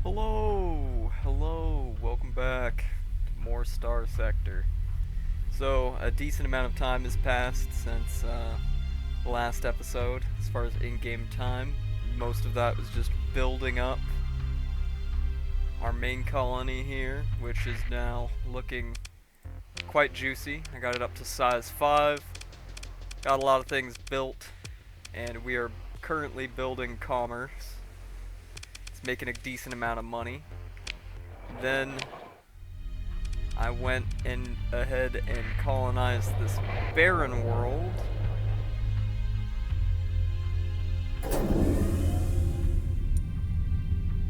Hello, welcome back to more Starsector. So, a decent amount of time has passed since the last episode, as far as in-game time. Most of that was just building up our main colony here, which is now looking quite juicy. I got it up to size 5, got a lot of things built, and we are currently building commerce. It's making a decent amount of money. Then I went ahead and colonized this barren world.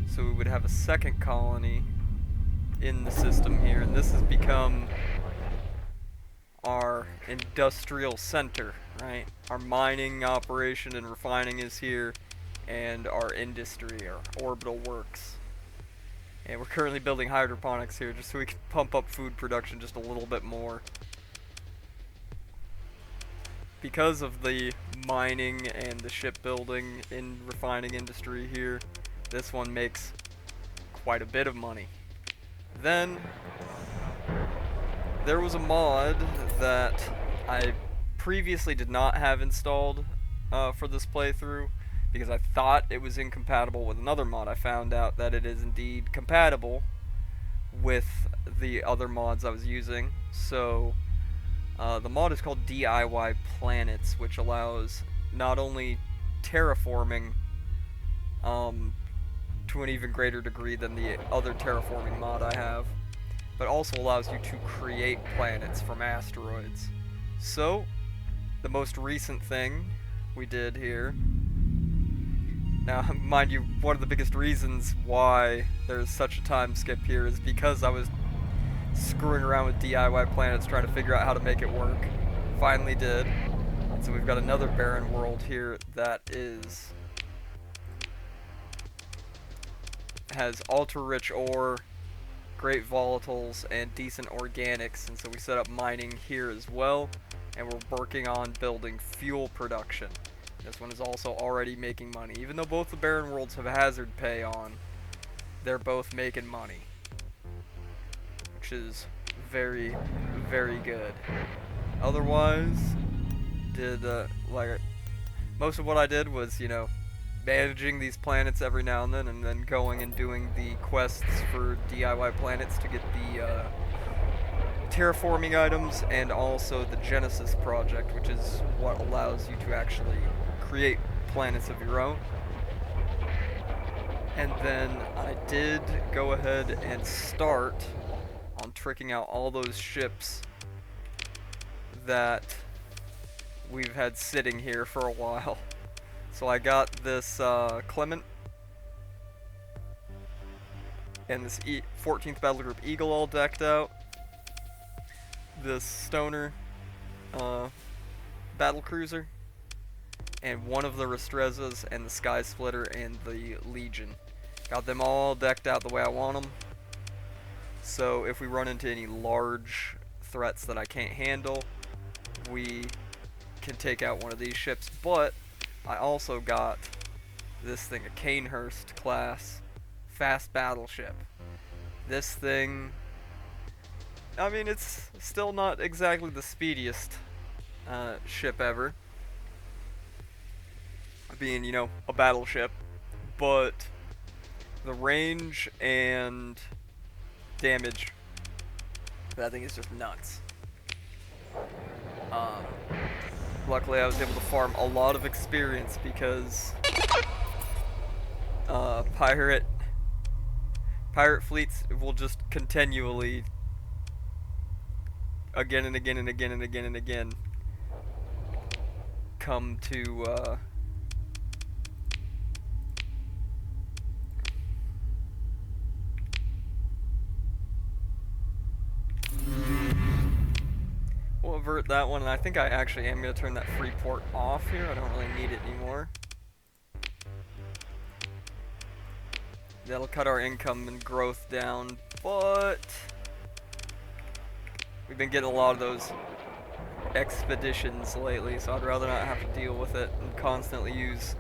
So we would have a second colony in the system here, and this has become our industrial center, right? Our mining operation and refining is here, and our industry, our orbital works. And we're currently building hydroponics here just so we can pump up food production just a little bit more. Because of the mining and the shipbuilding and refining industry here, this one makes quite a bit of money. Then, there was a mod that I previously did not have installed for this playthrough, because I thought it was incompatible with another mod. I found out that it is indeed compatible with the other mods I was using. So the mod is called DIY Planets, which allows not only terraforming to an even greater degree than the other terraforming mod I have, but also allows you to create planets from asteroids. So the most recent thing we did here, now, mind you, one of the biggest reasons why there's such a time skip here is because I was screwing around with DIY planets trying to figure out how to make it work. Finally did. And so we've got another barren world here that has ultra-rich ore, great volatiles, and decent organics, and so we set up mining here as well, and we're working on building fuel production. This one is also already making money. Even though both the barren worlds have hazard pay on, they're both making money, which is very, very good. Otherwise, most of what I did was, managing these planets every now and then going and doing the quests for DIY planets to get the terraforming items, and also the Genesis project, which is what allows you to actually create planets of your own. And then I did go ahead and start on tricking out all those ships that we've had sitting here for a while. So I got this Clement and this 14th Battle Group Eagle all decked out. This Stoner battle cruiser, and one of the Restrezas, and the Sky Splitter, and the Legion. Got them all decked out the way I want them. So if we run into any large threats that I can't handle, we can take out one of these ships. But I also got this thing, a Canehurst class fast battleship. This thing, I mean, it's still not exactly the speediest ship ever, being, a battleship, but the range and damage, that thing is just nuts. Luckily I was able to farm a lot of experience because pirate fleets will just continually, again and again and again and again and again, come to we'll avert that one, and I think I actually am going to turn that free port off here. I don't really need it anymore. That'll cut our income and growth down, but we've been getting a lot of those expeditions lately, so I'd rather not have to deal with it and constantly use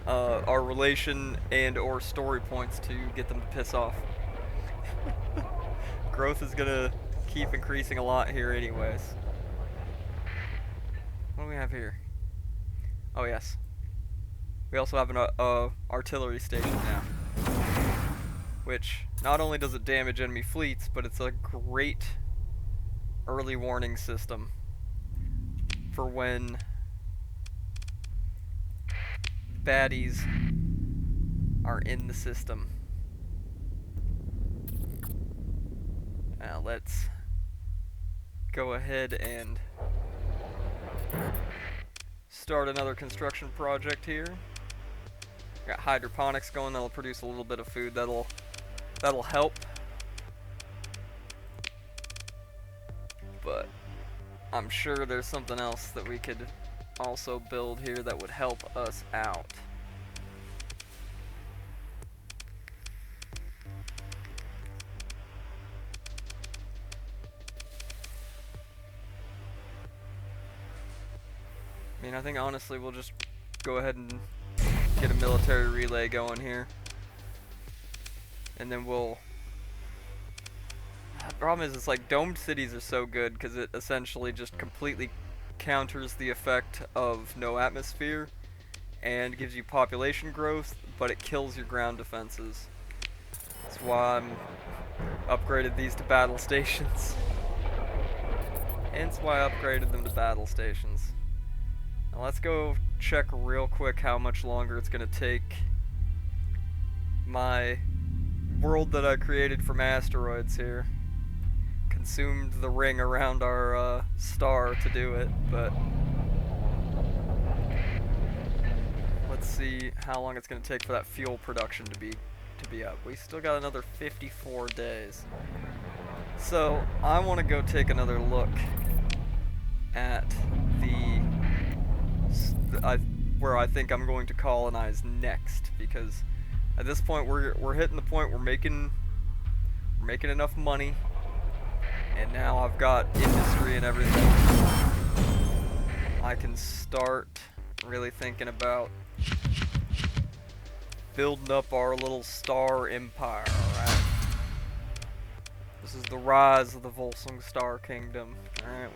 our relation and or story points to get them to piss off. Growth is gonna keep increasing a lot here anyways. What do we have here? Oh yes. We also have an artillery station now. Which, not only does it damage enemy fleets, but it's a great early warning system for when baddies are in the system. Now let's go ahead and start another construction project here. Got hydroponics going, that'll produce a little bit of food, that'll help. But I'm sure there's something else that we could also build here that would help us out. I mean, I think honestly we'll just go ahead and get a military relay going here. And then we'll... The problem is, it's like domed cities are so good because it essentially just completely counters the effect of no atmosphere and gives you population growth, but it kills your ground defenses. That's why I'm upgraded these to battle stations. Hence why I upgraded them to battle stations. Now let's go check real quick how much longer it's going to take my world that I created from asteroids here. Consumed the ring around our star to do it, but let's see how long it's going to take for that fuel production to be up. We still got another 54 days. So I want to go take another look at where I think I'm going to colonize next, because at this point we're hitting the point we're making enough money, and now I've got industry and everything. I can start really thinking about building up our little star empire. Alright, this is the rise of the Volsung Star Kingdom. Alright,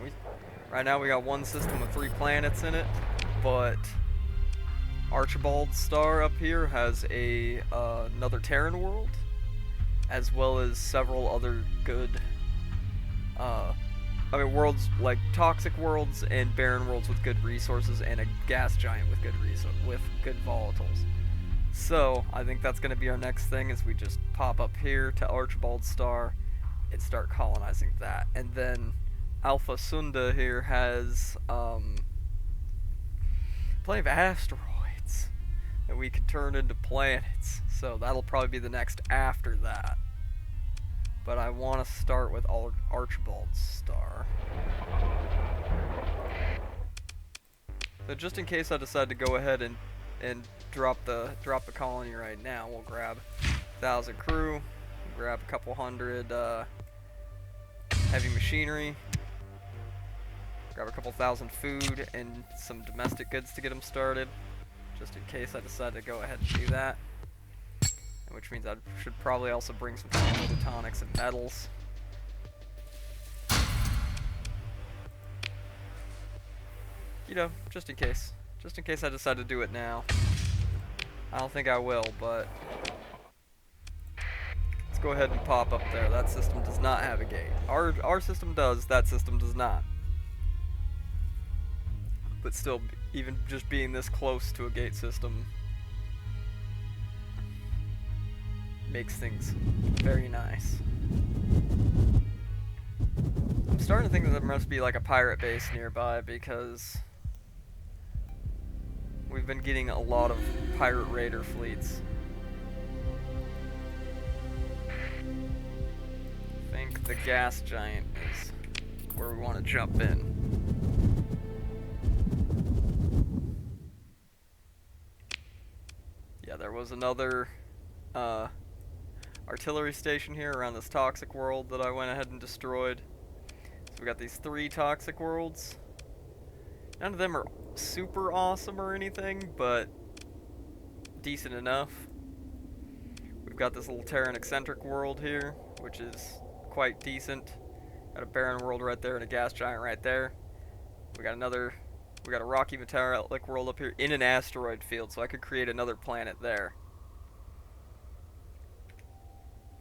right now we got one system with 3 planets in it, but Archibald's star up here has another Terran world, as well as several other good, worlds like toxic worlds and barren worlds with good resources, and a gas giant with good volatiles. So I think that's going to be our next thing, is we just pop up here to Archibald's star and start colonizing that. And then Alpha Sunda here has plenty of asteroids that we can turn into planets, so that'll probably be the next after that. But I want to start with Archibald's star. So just in case I decide to go ahead and drop the colony right now, we'll grab 1,000 crew, grab a couple hundred heavy machinery, grab a couple thousand food and some domestic goods to get them started, just in case I decide to go ahead and do that. Which means I should probably also bring some photonics and metals. You know, just in case. Just in case I decide to do it now. I don't think I will, but let's go ahead and pop up there. That system does not have a gate. Our system does, that system does not. But still, even just being this close to a gate system makes things very nice. I'm starting to think that there must be like a pirate base nearby, because we've been getting a lot of pirate raider fleets. I think the gas giant is where we want to jump in. Yeah, there was another artillery station here around this toxic world that I went ahead and destroyed. So we got these 3 toxic worlds. None of them are super awesome or anything, but decent enough. We've got this little Terran eccentric world here, which is quite decent. Got a barren world right there and a gas giant right there. We got a rocky metallic world up here in an asteroid field, so I could create another planet there.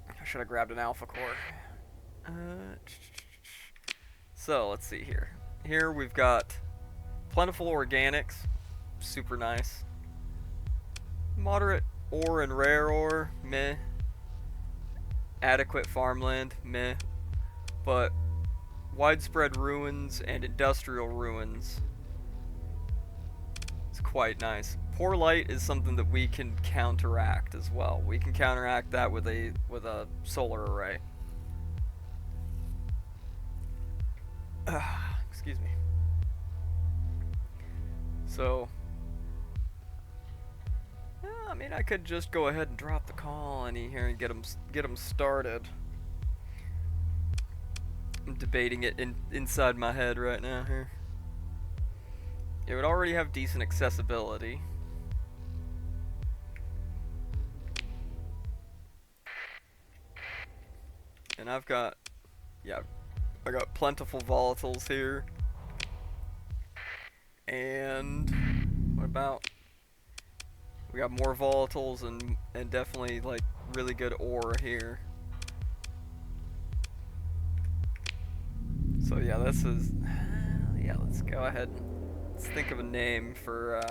I should have grabbed an alpha core. So let's see here. Here we've got plentiful organics, super nice. Moderate ore and rare ore, meh. Adequate farmland, meh. But widespread ruins and industrial ruins is quite nice. Poor light is something that we can counteract as well. We can counteract that with a solar array. Excuse me. So, I mean, I could just go ahead and drop the colony here and get them started. I'm debating it inside my head right now here. It would already have decent accessibility. And I got plentiful volatiles here. And what about, we got more volatiles and definitely like really good ore here. So yeah, this is, yeah, let's go ahead and let's think of a name for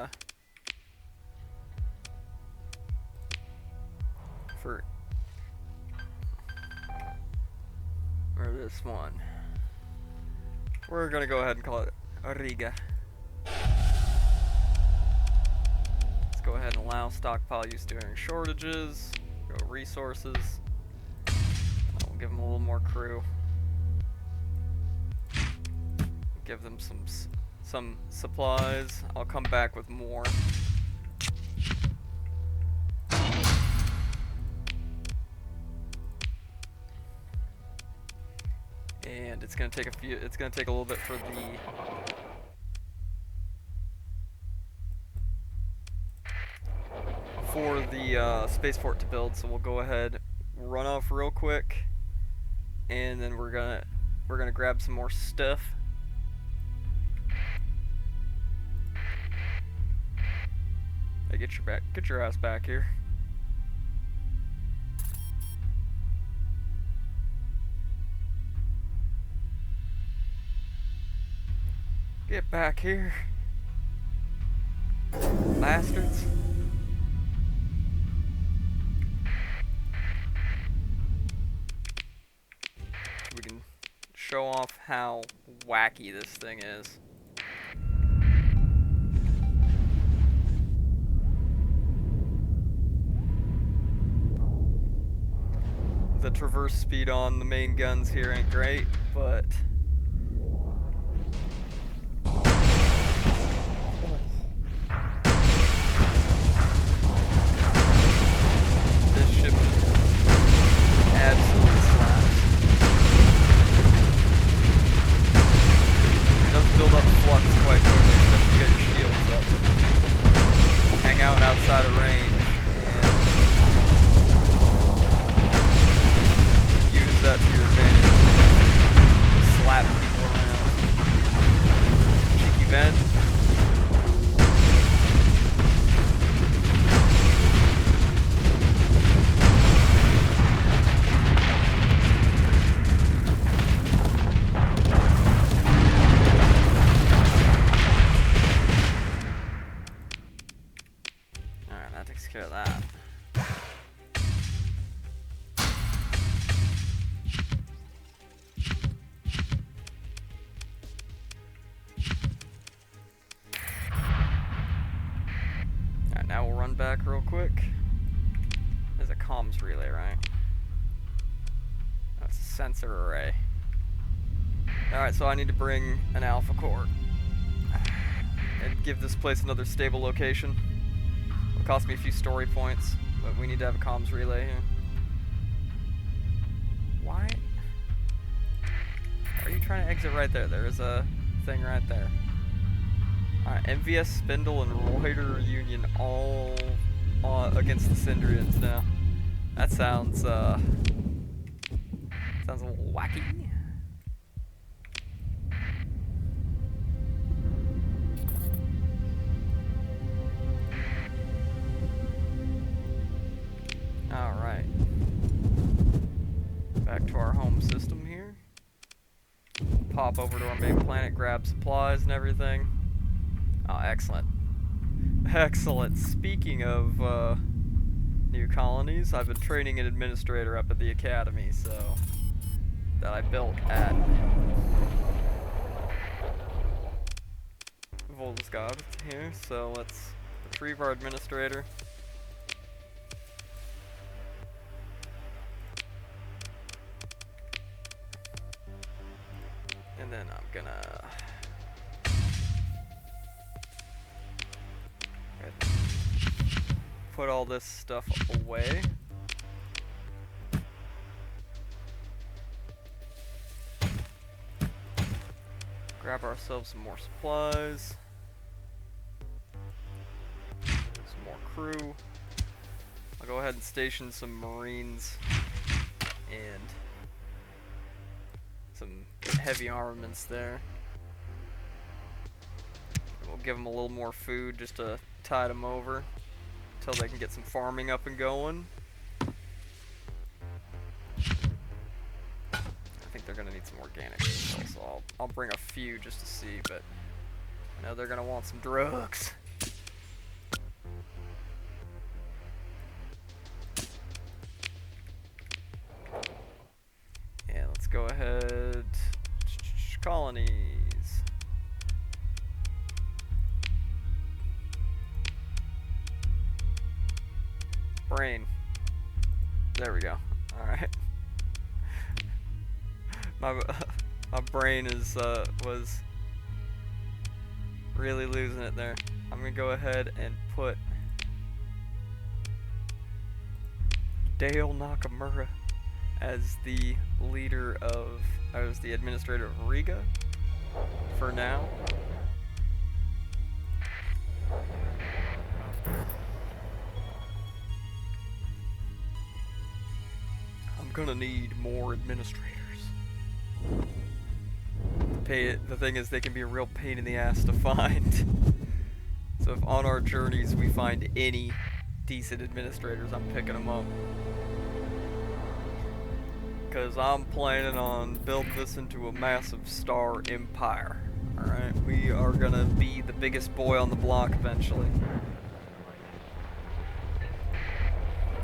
this one. We're gonna go ahead and call it Riga. Let's go ahead and allow stockpile use during shortages. Go resources. We'll give them a little more crew. Give them some supplies. I'll come back with more. And it's gonna take a little bit for the spaceport to build, so we'll go ahead, run off real quick, and then we're gonna grab some more stuff. Hey, get your ass back here. Get back here, bastards. We can show off how wacky this thing is. The traverse speed on the main guns here ain't great, but this ship absolutely slaps. It does build up flux quite quickly, especially get your shields up. Hang out outside of range. That to your advantage. Slap people around. Cheeky vent. Alright, that takes care of that. Now we'll run back real quick. There's a comms relay, right? That's a sensor array. Alright, so I need to bring an alpha core and give this place another stable location. It'll cost me a few story points, but we need to have a comms relay here. Why are you trying to exit right there? There's a thing right there. Alright, MVS Spindle and Roider Union all against the Syndrians now. That sounds a little wacky. Alright. Back to our home system here. Pop over to our main planet, grab supplies and everything. Oh, excellent. Excellent. Speaking of new colonies, I've been training an administrator up at the academy, so that I built at Volsgod here. So let's retrieve our administrator. And then I'm gonna put all this stuff away. Grab ourselves some more supplies. Some more crew. I'll go ahead and station some Marines and some heavy armaments there. We'll give them a little more food just to tide them over until they can get some farming up and going. I think they're gonna need some organic still, so I'll bring a few just to see, but I know they're gonna want some drugs. Yeah, let's go ahead. Colonies. Brain. There we go. Alright. My brain is was really losing it there. I'm gonna go ahead and put Dale Nakamura as the leader of, as the administrator of Riga for now. I'm gonna need more administrators. The thing is, they can be a real pain in the ass to find. So if on our journeys we find any decent administrators, I'm picking them up. Because I'm planning on building this into a massive star empire. Alright, we are gonna be the biggest boy on the block eventually.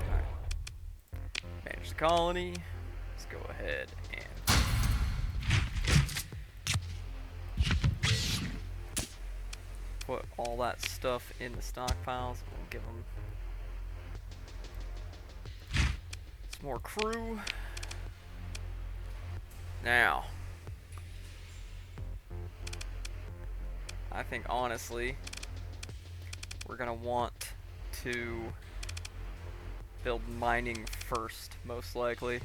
Alright. Manage the colony. Let's go ahead and put all that stuff in the stockpiles. We'll give them some more crew. Now, I think honestly, we're gonna want to build mining first, most likely.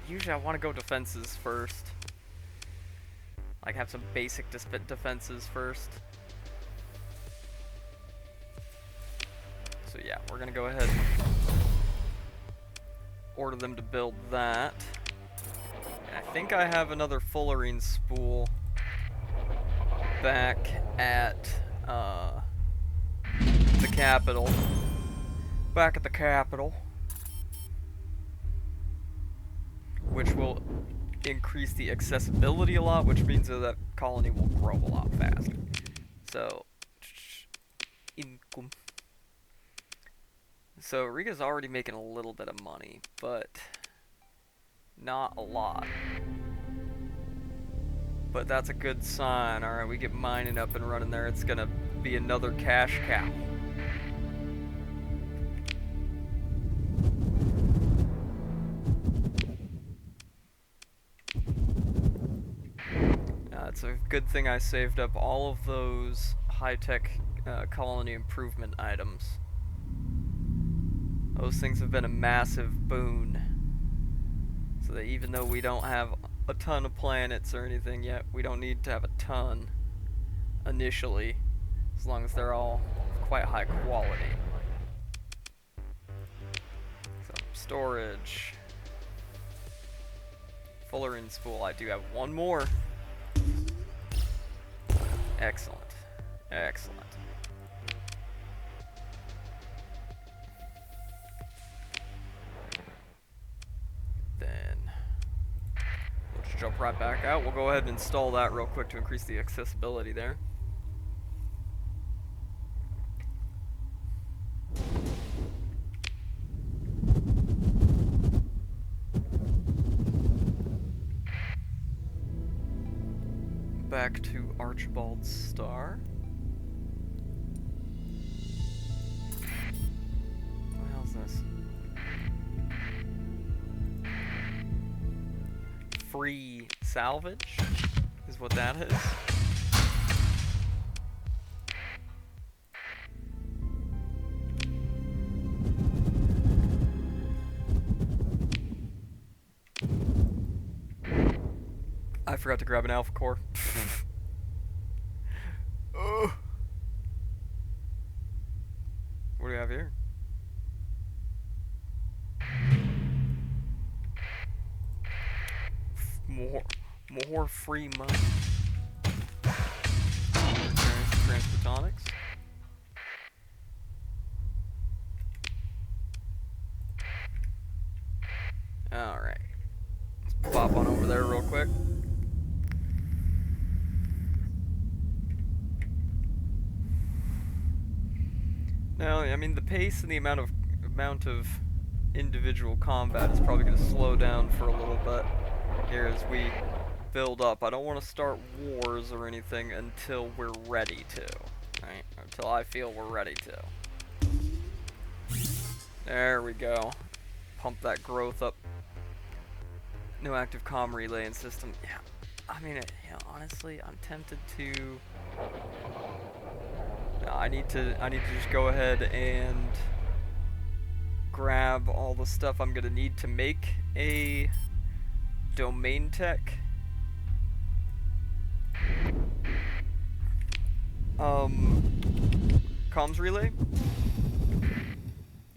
Usually I want to go defenses first. Like have some basic defenses first. So yeah, we're gonna go ahead and order them to build that. And I think I have another fullerene spool back at the capital. Back at the capital. Which will increase the accessibility a lot, which means that colony will grow a lot faster. So, income. So Riga's already making a little bit of money, but not a lot. But that's a good sign. Alright, we get mining up and running there. It's gonna be another cash cow. It's a good thing I saved up all of those high-tech colony improvement items. Those things have been a massive boon. So that even though we don't have a ton of planets or anything yet. We don't need to have a ton initially, as long as they're all quite high quality. So, storage. Fullerene spool. I do have one more. Excellent. Excellent. Then we'll just jump right back out. We'll go ahead and install that real quick to increase the accessibility there. Back to Archibald's star. What the hell's this? Free salvage is what that is. I forgot to grab an alpha core. What do we have here? More free money. Transphotonics. Alright. Let's pop on over there real quick. Now, I mean, the pace and the amount of individual combat is probably going to slow down for a little bit here as we build up. I don't want to start wars or anything until we're ready to, right? Until I feel we're ready to. There we go. Pump that growth up. No active comm relaying system. Yeah, I mean, honestly, I'm tempted to. No, I need to just go ahead and grab all the stuff I'm gonna need to make a domain tech. Comms relay.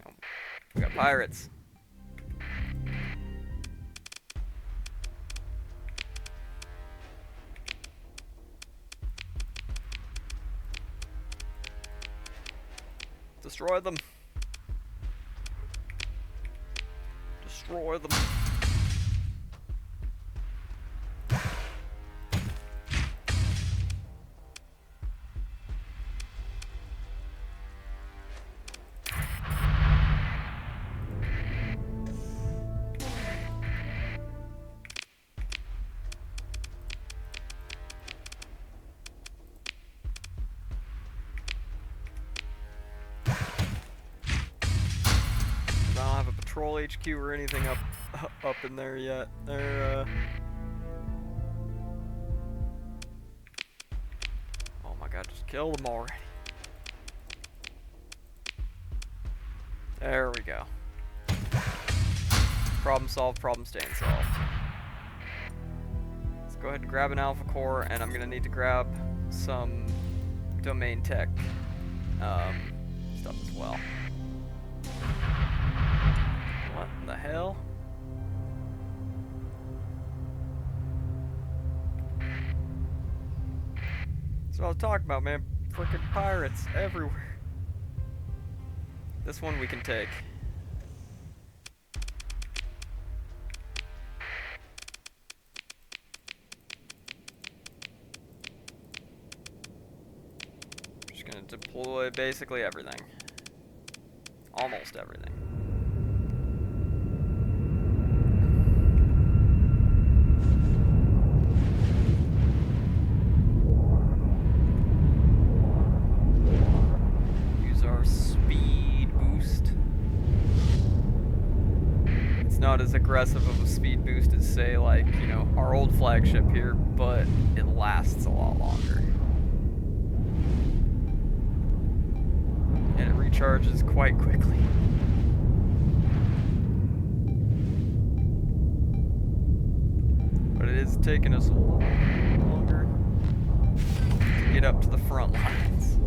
Oh, we got pirates. Destroy them. Destroy them. Patrol HQ or anything up in there yet. They're oh my god, just kill them already. There we go. Problem solved, problem staying solved. Let's go ahead and grab an alpha core, and I'm gonna need to grab some domain tech stuff as well. What the hell? That's what I was talking about, man. Frickin' pirates everywhere. This one we can take. Just gonna deploy basically everything. Almost everything. Not as aggressive of a speed boost as, say, like, you know, our old flagship here, but it lasts a lot longer. And it recharges quite quickly. But it is taking us a little longer to get up to the front lines.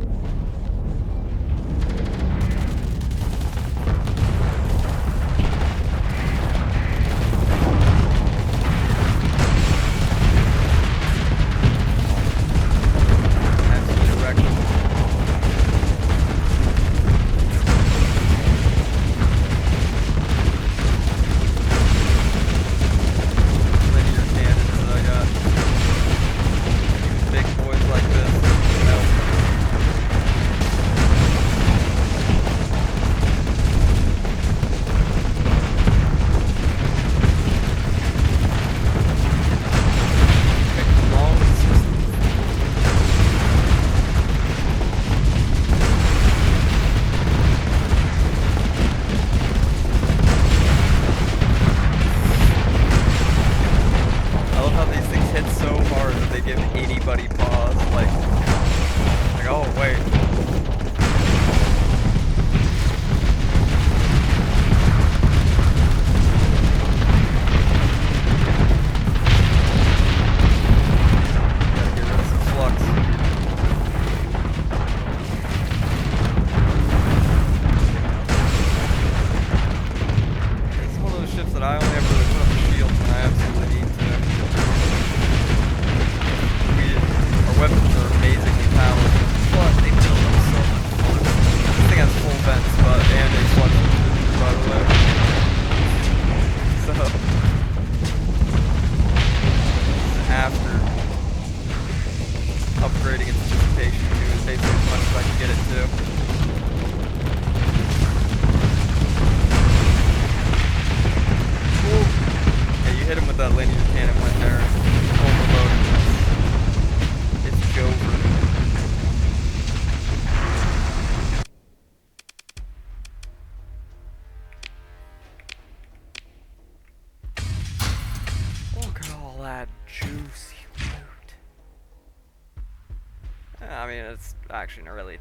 I mean, it's actually really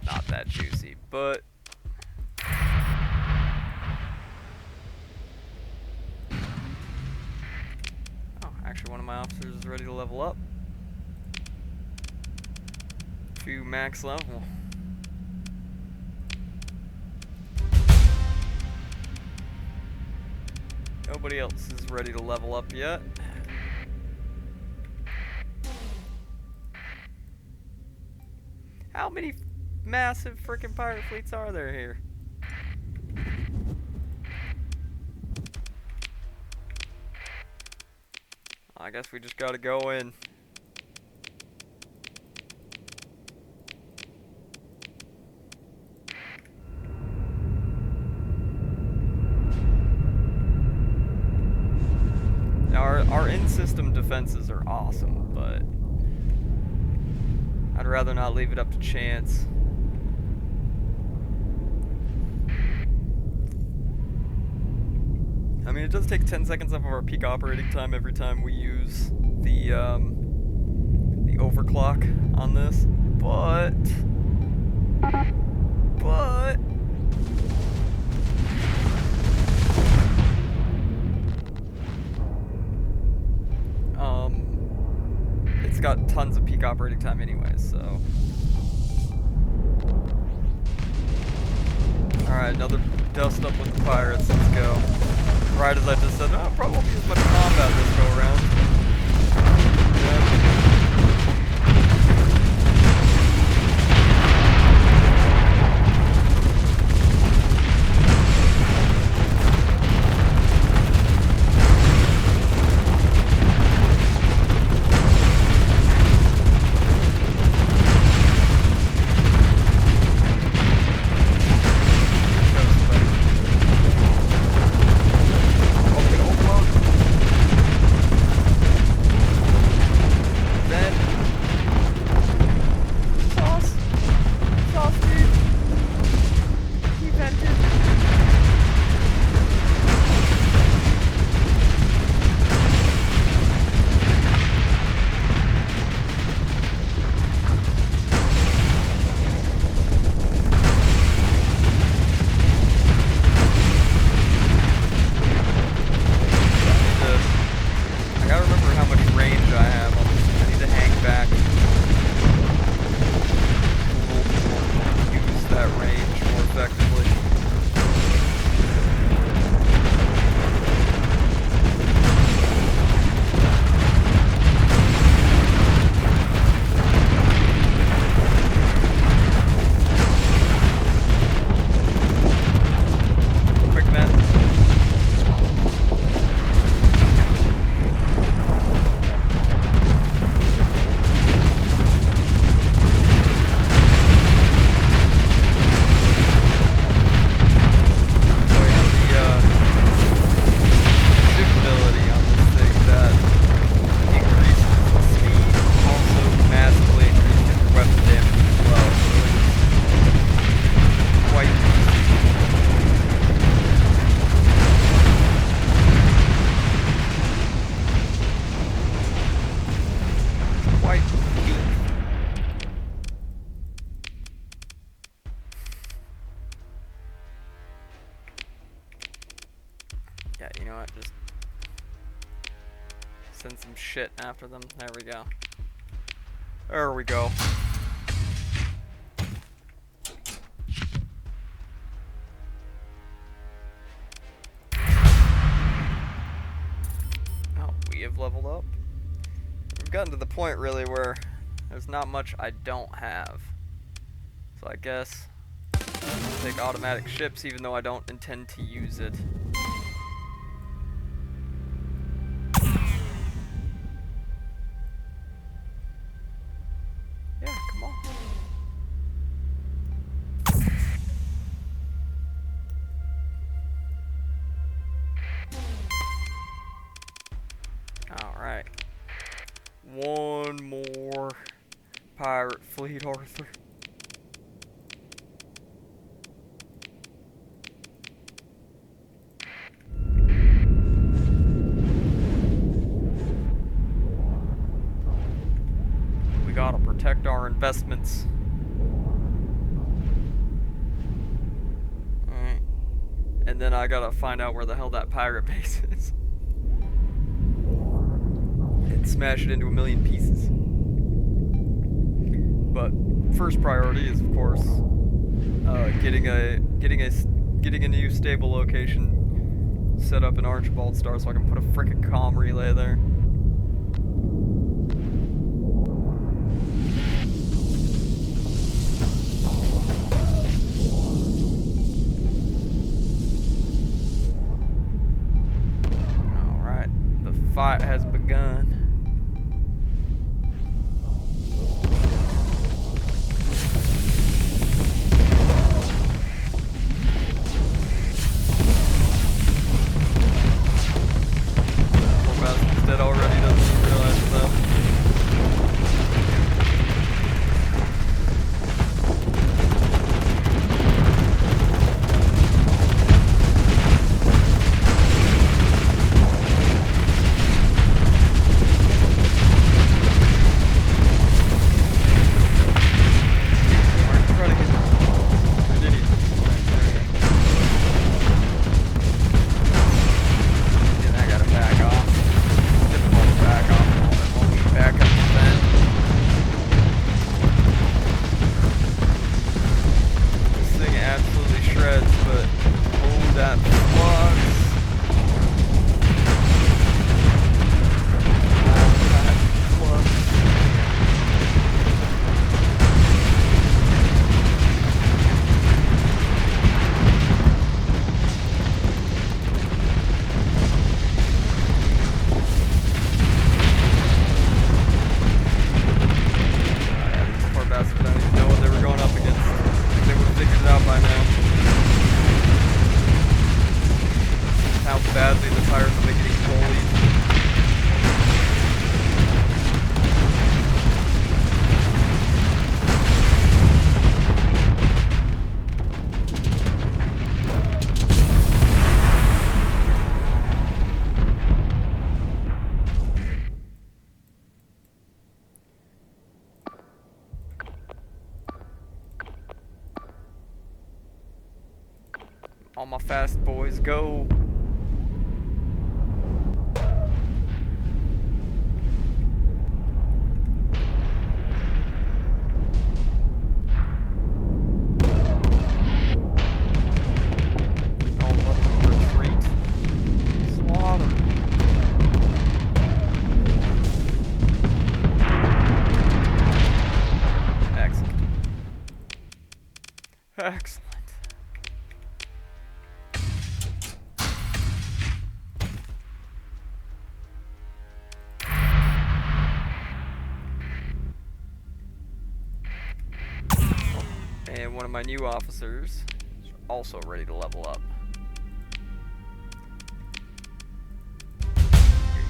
not that juicy, but oh, actually one of my officers is ready to level up to max level. Nobody else is ready to level up yet. How many massive freaking pirate fleets are there here? I guess we just gotta go in. Now our in-system defenses are awesome, but I'd rather not leave it up to chance. I mean, it does take 10 seconds off of our peak operating time every time we use the overclock on this, but it's got tons of peak operating time anyways, so. Alright, another dust up with the pirates, let's go. Right as I just said, oh, probably won't be as much combat this go around. Yeah. what? Just send some shit after them. There we go. There we go. Oh, we have leveled up. We've gotten to the point really where there's not much I don't have. So I guess I'll take automatic ships even though I don't intend to use it. Yeah, come on. Alright. One more pirate fleet, Arthur. We gotta protect our investments. Alright. And then I gotta find out where the hell that pirate base is. And smash it into a million pieces. But first priority is, of course, getting a new stable location set up in Archibald Star so I can put a frickin' comm relay there. Alright, the fight has begun. That already doesn't realize it though. Badly the pirates will make it equally. All my fast boys go. Excellent. And one of my new officers is also ready to level up.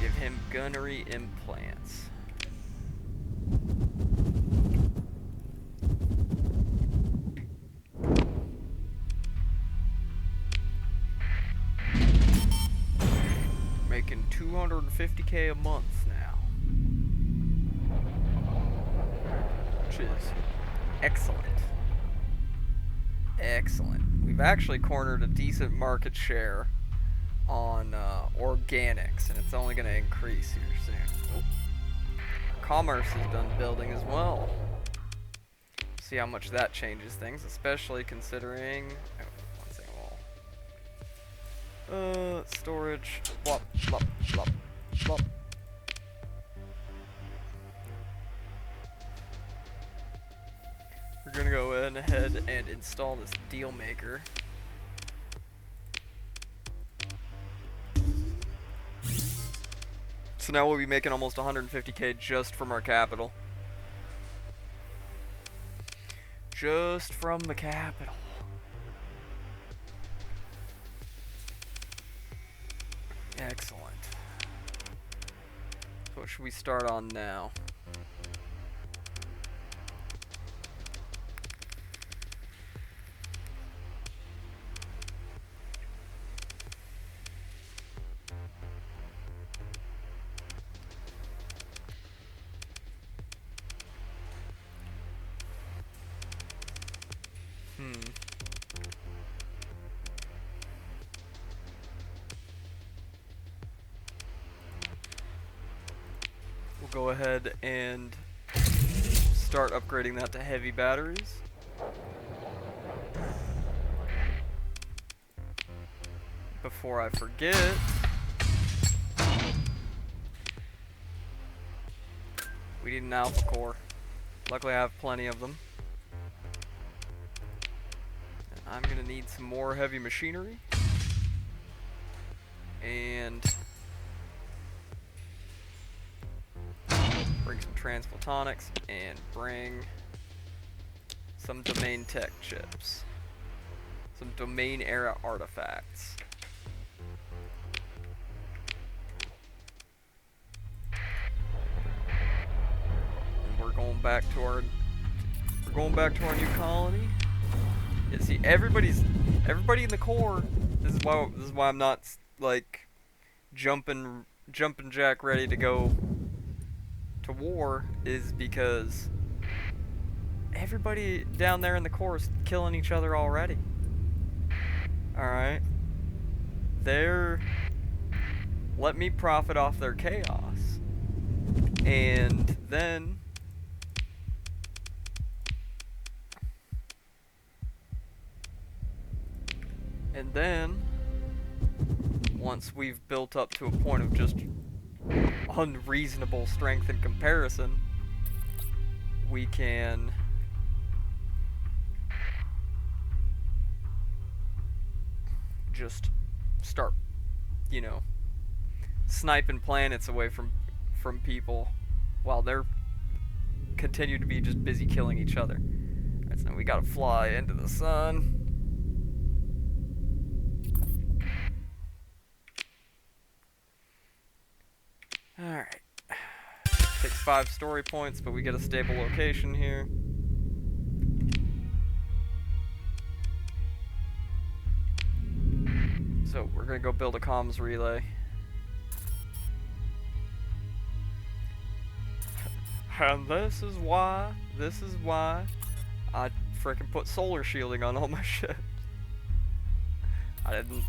Give him gunnery implants. Making $250K a month now, which is excellent. Excellent. We've actually cornered a decent market share on organics, and it's only going to increase here soon. Oh. Commerce is done building as well. See how much that changes things, especially considering... Oh, one second wall. Storage. Blop, blop, blop, blop. We're gonna go ahead and install this deal maker. So now we'll be making almost 150k just from our capital. Just from the capital. Excellent. So what should we start on now? We'll go ahead and start upgrading that to heavy batteries. Before I forget, we need an alpha core. Luckily I have plenty of them. And I'm gonna need some more heavy machinery. And bring some transphotonics and bring some domain tech chips. Some domain era artifacts. And we're going back to our new colony. Yeah, see, everybody in the core. This is why I'm not like jumping jack ready to go to war, is because everybody down there in the core is killing each other already. Alright. Let me profit off their chaos. And then once we've built up to a point of just unreasonable strength in comparison, we can just start, you know, sniping planets away from people while they're continue to be just busy killing each other. Alright, so now we gotta fly into the sun. Alright. Takes 5 story points, but we get a stable location here. So we're gonna go build a comms relay. And this is why I frickin' put solar shielding on all my ships. I didn't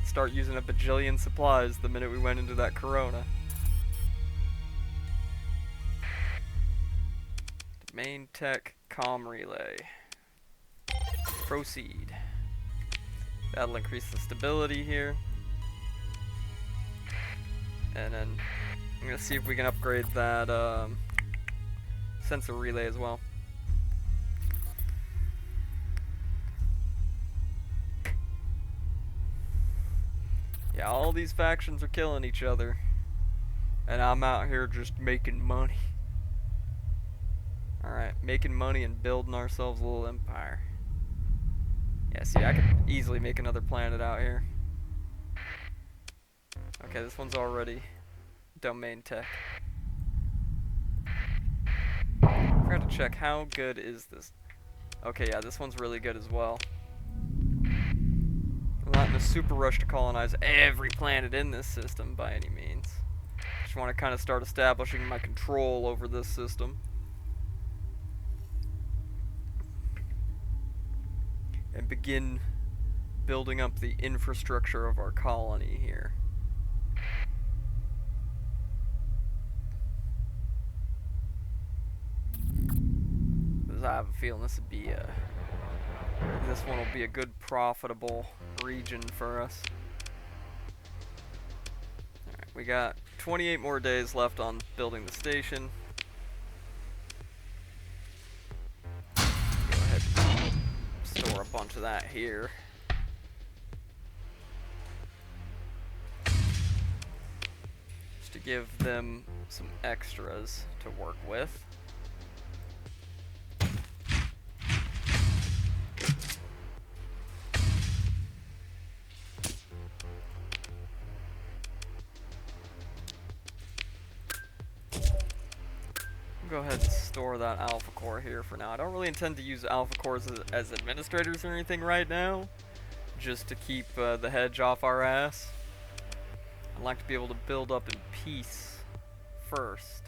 start using a bajillion supplies the minute we went into that corona. Main tech comm relay. Proceed. That'll increase the stability here. And then I'm gonna see if we can upgrade that sensor relay as well. Yeah, all these factions are killing each other. And I'm out here just making money. Alright, making money and building ourselves a little empire. Yeah, see, I could easily make another planet out here. Okay, this one's already domain tech. Forgot to check how good is this. Okay, yeah, this one's really good as well. I'm not in a super rush to colonize every planet in this system by any means. Just want to kind of start establishing my control over this system. And begin building up the infrastructure of our colony here. Because I have a feeling this one will be a good profitable region for us. Alright, we got 28 more days left on building the station. Go ahead and store a bunch of that here. Just to give them some extras to work with. Go ahead and store that alpha core here for now. I don't really intend to use alpha cores as administrators or anything right now, just to keep the hedge off our ass. I'd like to be able to build up in peace first.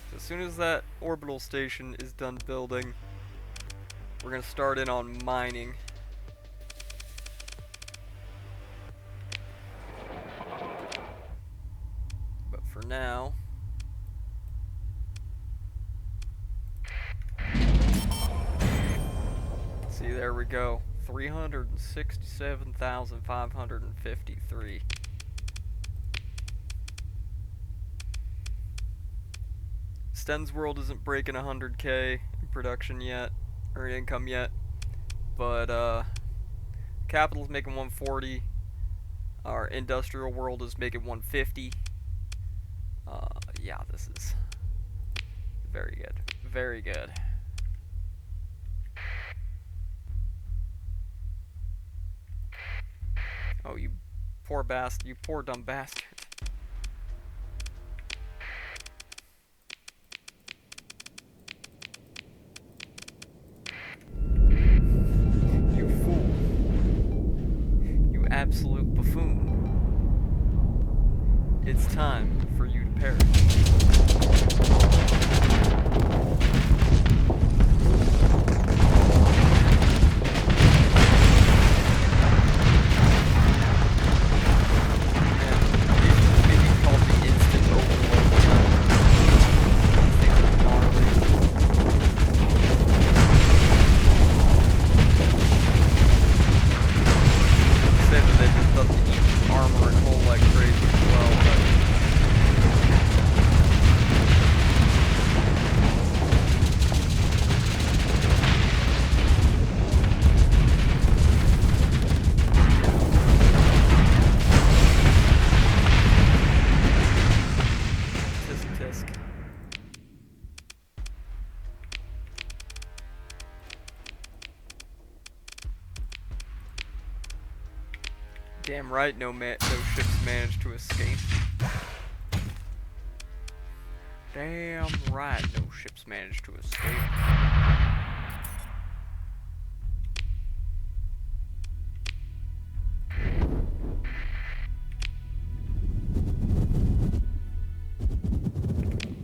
So as soon as that orbital station is done building, we're going to start in on mining. For now, see, there we go, 367,553. Sten's World isn't breaking 100K in production yet, or income yet, but Capital's making 140. Our Industrial World is making 150. Yeah, this is very good. Very good. Oh, you poor bastard. You poor dumb bastard. You fool. You absolute buffoon. It's time for you to perish. Damn right, no ships managed to escape. Damn right, no ships managed to escape.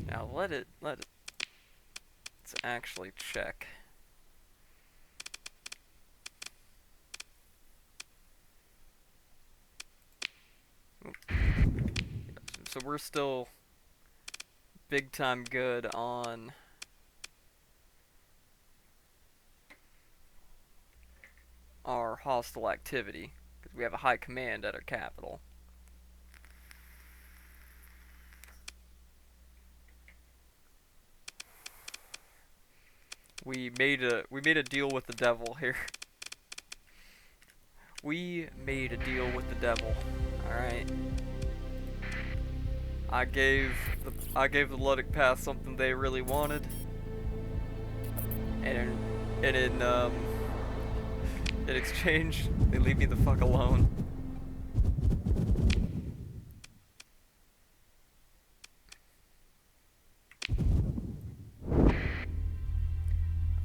Now let's actually check. So we're still big time good on our hostile activity because we have a high command at our capital. We made a deal with the devil here. We made a deal with the devil. All right. I gave the Luddic Path something they really wanted, and in exchange, they leave me the fuck alone.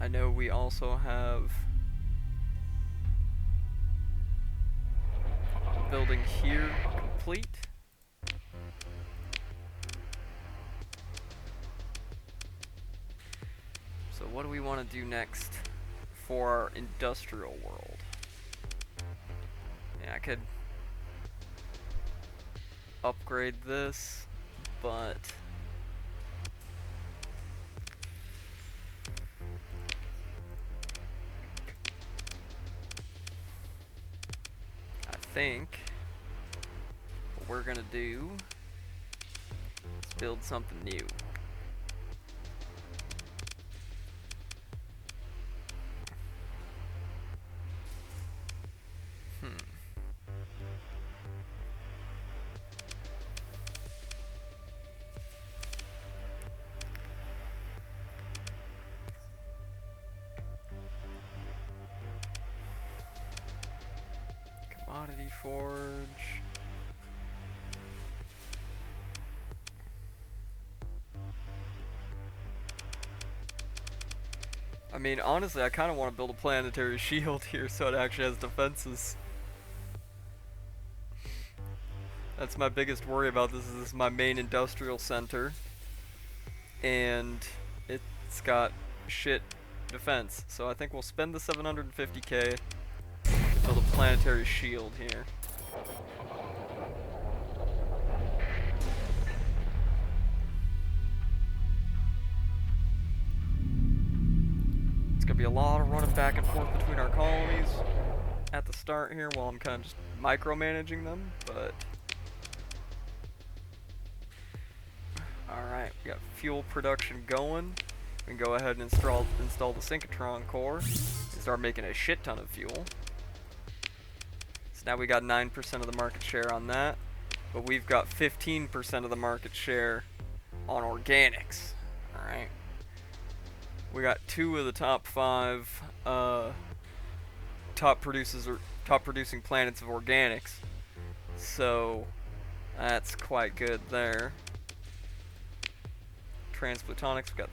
I know we also have building here complete. what do we want to do next for our industrial world? Yeah, I could upgrade this, but I think what we're gonna do is build something new. Commodity Forge. I mean, honestly, I kind of want to build a planetary shield here so it actually has defenses. That's my biggest worry about this. This is my main industrial center, and it's got shit defense. So I think we'll spend the 750k to build a planetary shield here. It's gonna be a lot of running back and forth between our colonies at the start here while I'm kind of just micromanaging them, but alright, we got fuel production going. We can go ahead and install the synchrotron core and start making a shit ton of fuel. So now we got 9% of the market share on that, but we've got 15% of the market share on organics. Alright. We got 2 of the top 5 top producing planets of organics. So that's quite good there. Transplutonics, we've got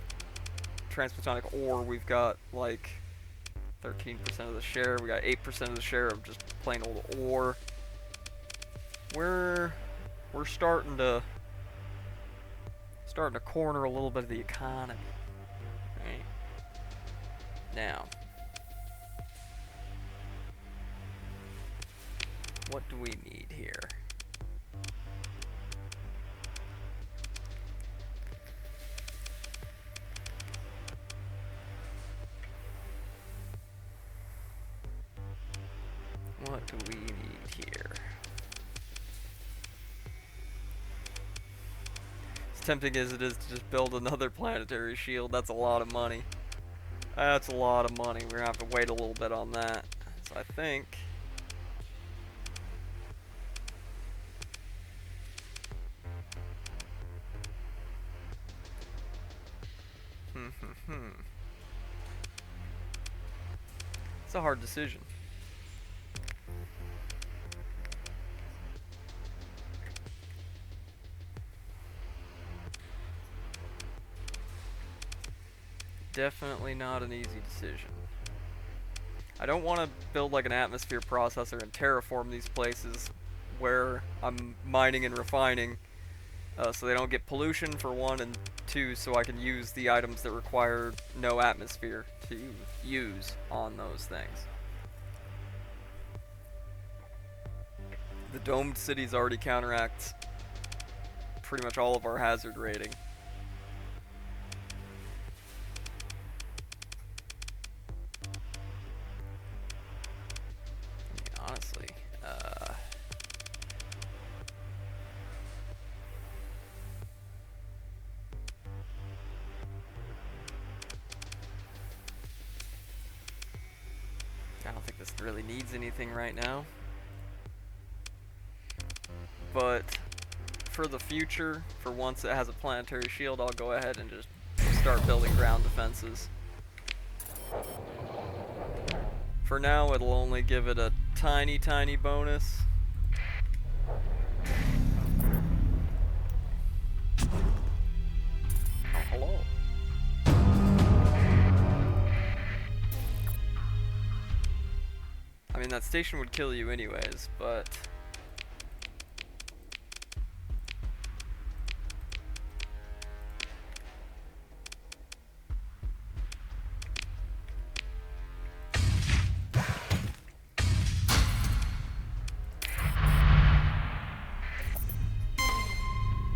transplutonic ore, we've got like 13% of the share. We got 8% of the share of just plain old ore. We're starting to corner a little bit of the economy. Right? Now, what do we need here? What do we need here? As tempting as it is to just build another planetary shield, that's a lot of money. That's a lot of money. We're gonna have to wait a little bit on that. So I think it's a hard decision. Definitely not an easy decision. I don't want to build like an atmosphere processor and terraform these places where I'm mining and refining, so they don't get pollution for 1, and 2, so I can use the items that require no atmosphere to use on those things. The domed cities already counteract pretty much all of our hazard rating. Honestly, I don't think this really needs anything right now. But for the future, for once it has a planetary shield, I'll go ahead and just start building ground defenses. For now, it'll only give it a tiny, tiny bonus. Oh, hello. I mean, that station would kill you anyways, but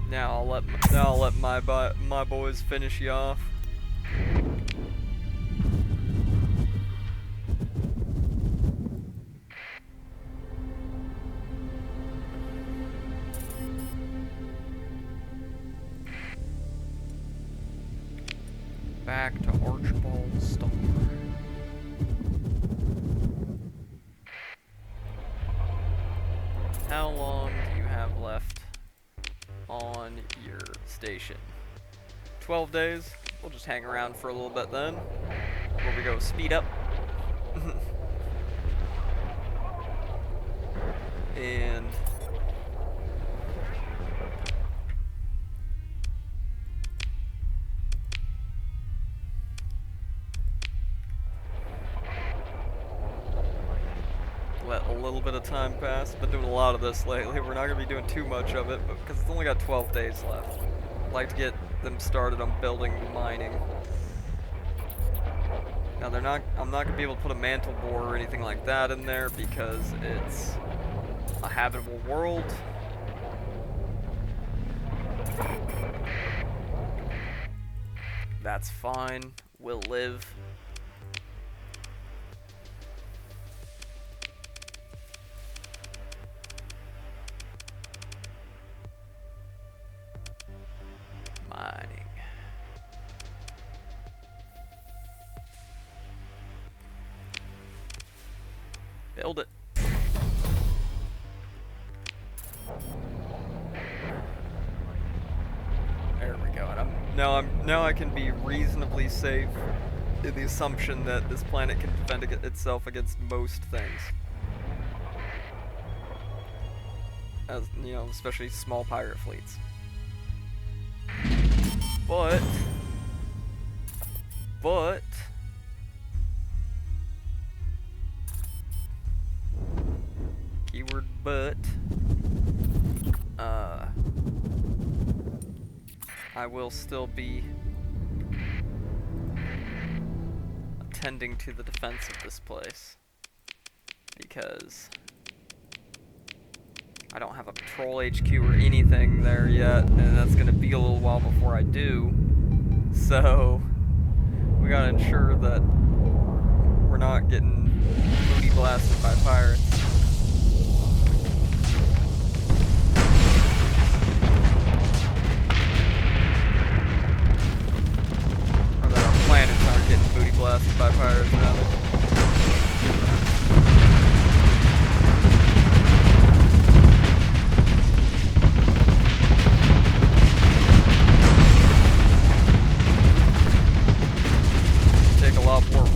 Now I'll let my boys finish you off. Back to Archibald Star. How long do you have left on your station? 12 days. We'll just hang around for a little bit then. Before we go speed up. And let a little bit of time pass. Been doing a lot of this lately. We're not going to be doing too much of it, but because it's only got 12 days left. I'd like to get them started on building mining. Now I'm not going to be able to put a mantle bore or anything like that in there because it's a habitable world. That's fine. We'll live. Mining. Build it. There we go. And now I can be reasonably safe in the assumption that this planet can defend itself against most things. As you know, especially small pirate fleets. But keyword but I will still be attending to the defense of this place because I don't have a patrol HQ or anything there yet, and that's gonna be a little while before I do. So we gotta ensure that we're not getting booty blasted by pirates. Or that our planets aren't getting booty blasted by pirates, rather.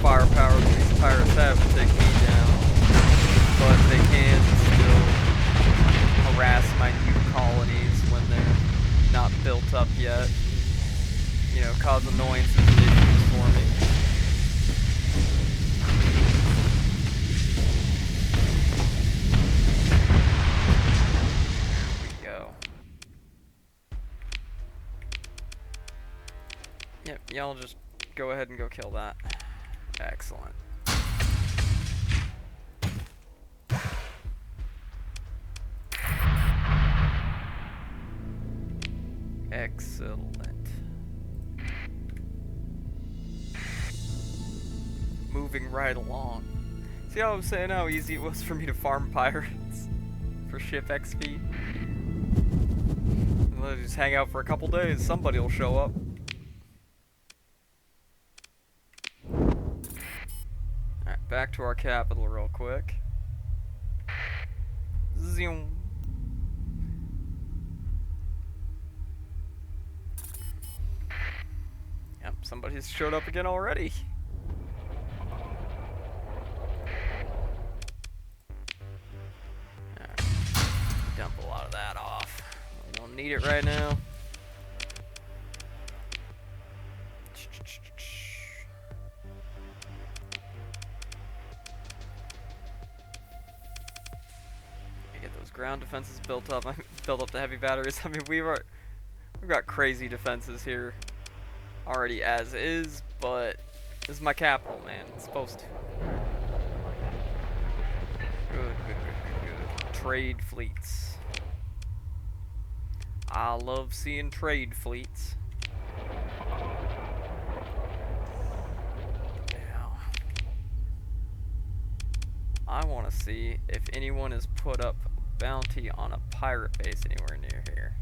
Firepower that these pirates have to take me down, but they can still harass my new colonies when they're not built up yet. You know, cause annoyances and issues for me. There we go. Yep, y'all just go ahead and go kill that. Excellent. Excellent. Moving right along. See how I was saying how easy it was for me to farm pirates for ship XP? Let me just hang out for a couple days, somebody will show up. Back to our capital real quick. Zoom. Yep, somebody's showed up again already. Alright. Dump a lot of that off. We don't need it right now. Ground defenses built up. I built up the heavy batteries. I mean, we've got crazy defenses here already as is, but this is my capital, man. It's supposed to. Good. Trade fleets. I love seeing trade fleets. Now, I want to see if anyone has put up a bounty on a pirate base anywhere near here.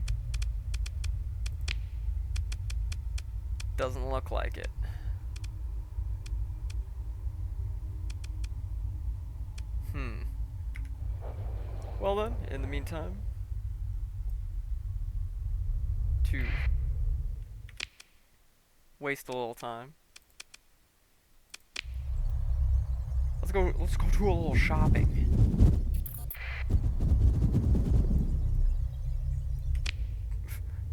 Doesn't look like it. Well then, in the meantime, to waste a little time, let's go do a little shopping.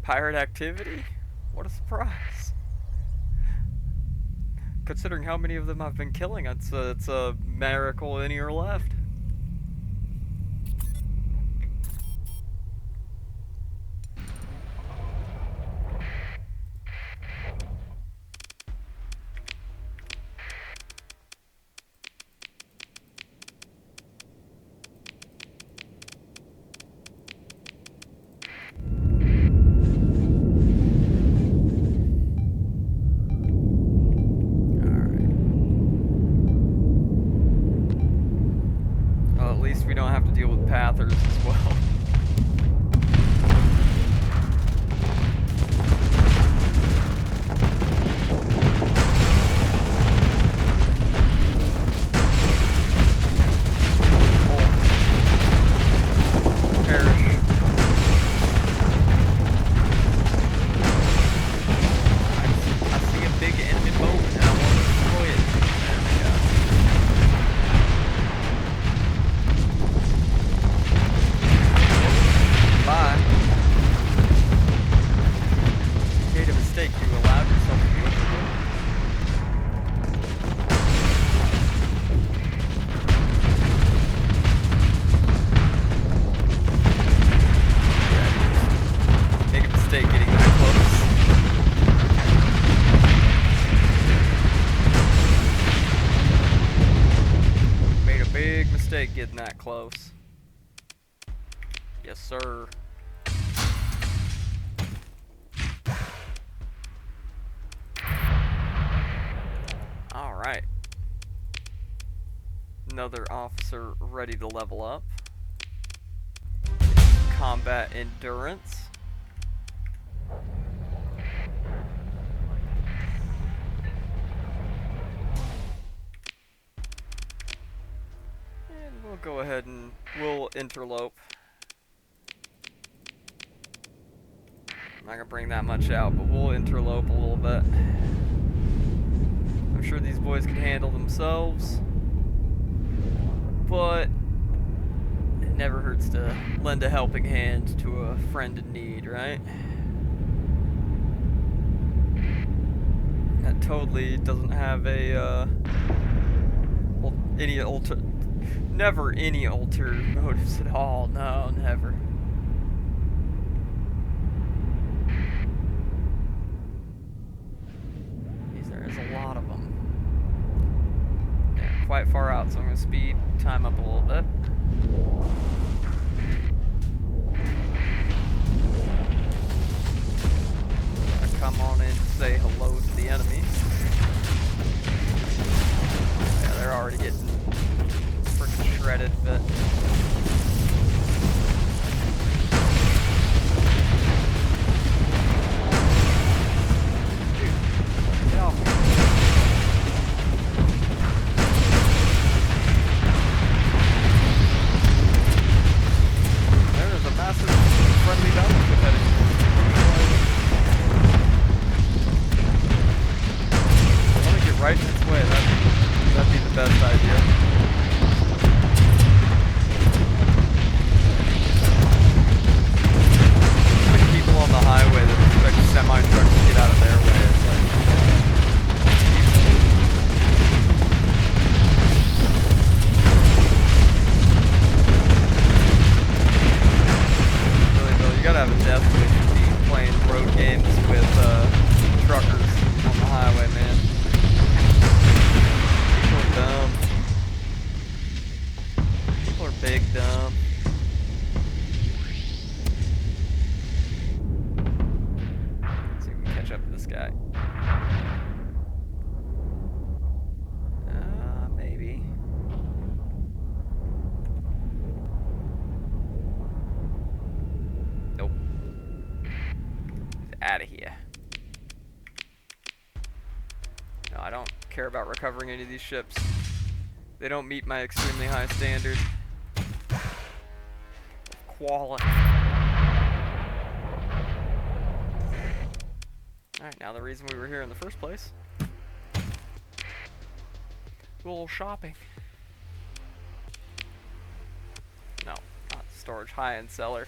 Pirate activity? What a surprise. Considering how many of them I've been killing, it's a miracle any are left. We don't have to deal with pathers as well. Getting that close. Yes, sir. All right. Another officer ready to level up. Combat endurance. We'll go ahead and we'll interlope. I'm not gonna bring that much out, but we'll interlope a little bit. I'm sure these boys can handle themselves, but it never hurts to lend a helping hand to a friend in need, right? That totally doesn't have a never any ulterior motives at all. No, never. There is a lot of them. They're quite far out, so I'm going to speed time up a little bit. Come on in to say hello to the enemy. Yeah, they're already getting freaking shredded, but dude, get off me. There is a massive friendly battleship heading towards. Let me get right in its way. That'd be the best idea. On the highway that expect semi-trucks to get out of their way. It's like, really, you gotta have a death wish to be playing road games with truckers on the highway, man. People are dumb. People are big dumb. guy. Maybe. Nope. He's out of here. No, I don't care about recovering any of these ships. They don't meet my extremely high standard of quality. Alright, now the reason we were here in the first place. A little shopping. No, not storage, high-end cellar.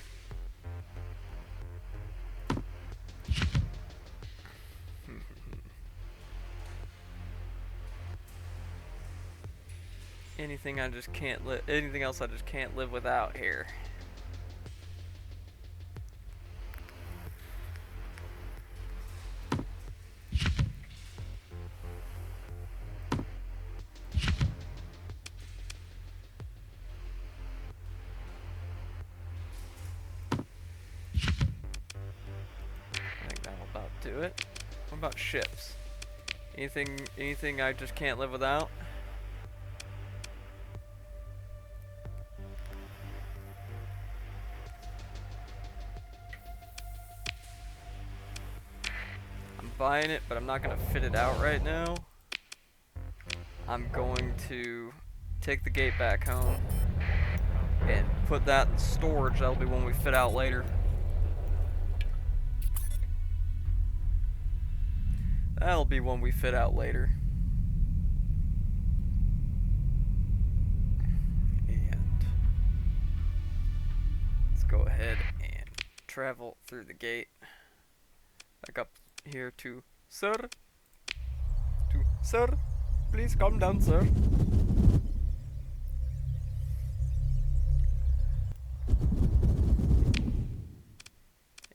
Anything I just can't live. Anything else I just can't live without here. Do it. What about ships? Anything I just can't live without? I'm buying it, but I'm not gonna fit it out right now. I'm going to take the gate back home and put that in storage. That'll be one we fit out later. That'll be one we fit out later. And let's go ahead and travel through the gate. Back up here to sir. To sir. Please calm down, sir.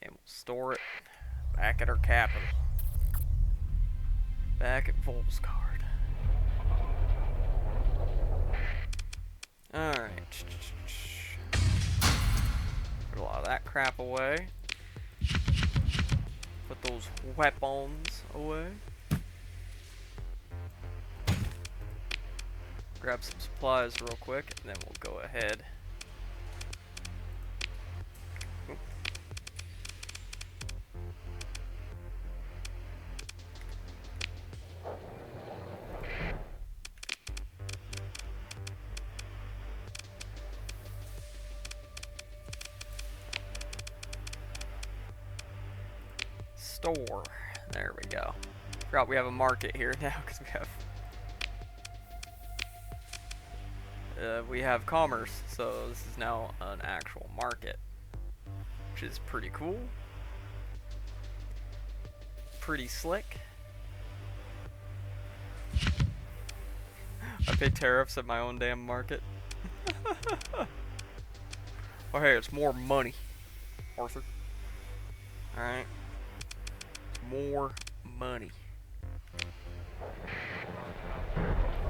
And we'll store it back at our capital. Back at Volscard. Alright. Put a lot of that crap away. Put those weapons away. Grab some supplies real quick, and then we'll go ahead. Oop. Store. There we go. Forgot we have a market here now because we have commerce, so this is now an actual market, which is pretty cool. Pretty slick. I pay tariffs at my own damn market. Oh hey, it's more money, Arthur. Alright. More money.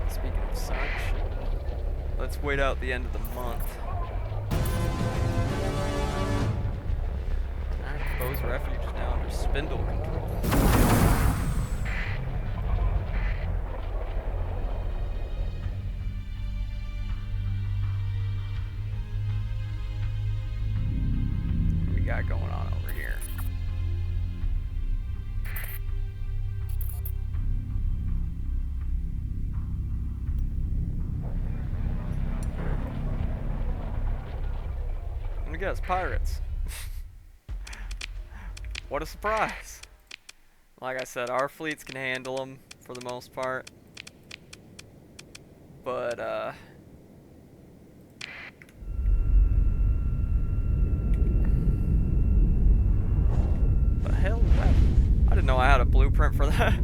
Speaking of such, let's wait out the end of the month. Alright, Foe's Refuge is now under spindle control. What we got going on over here? I guess pirates. What a surprise. Like I said, our fleets can handle them for the most part. But the hell is that? I didn't know I had a blueprint for that.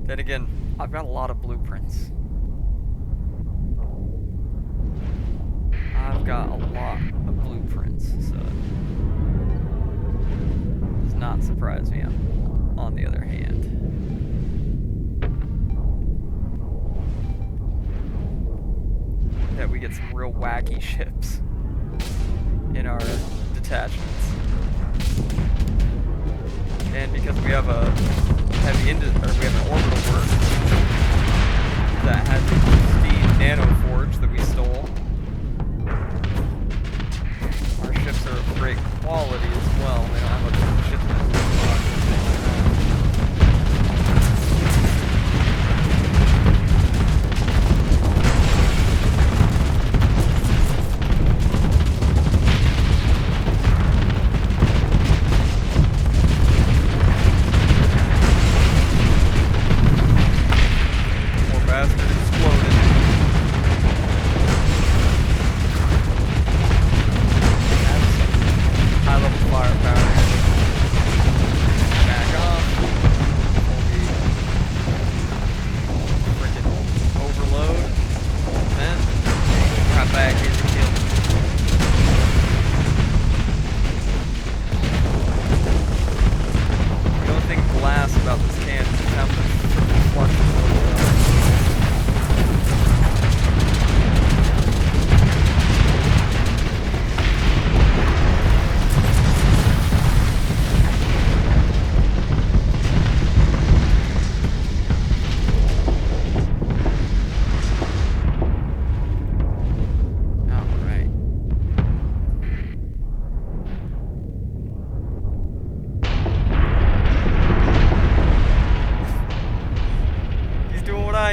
Then again, I've got a lot of blueprints. I've got a lot of blueprints, so it does not surprise me on the other hand. That we get some real wacky ships in our detachments. And because we have a we have an orbital work that has the pristine nano forge that we stole. Our ships are of great quality as well. They don't have a ship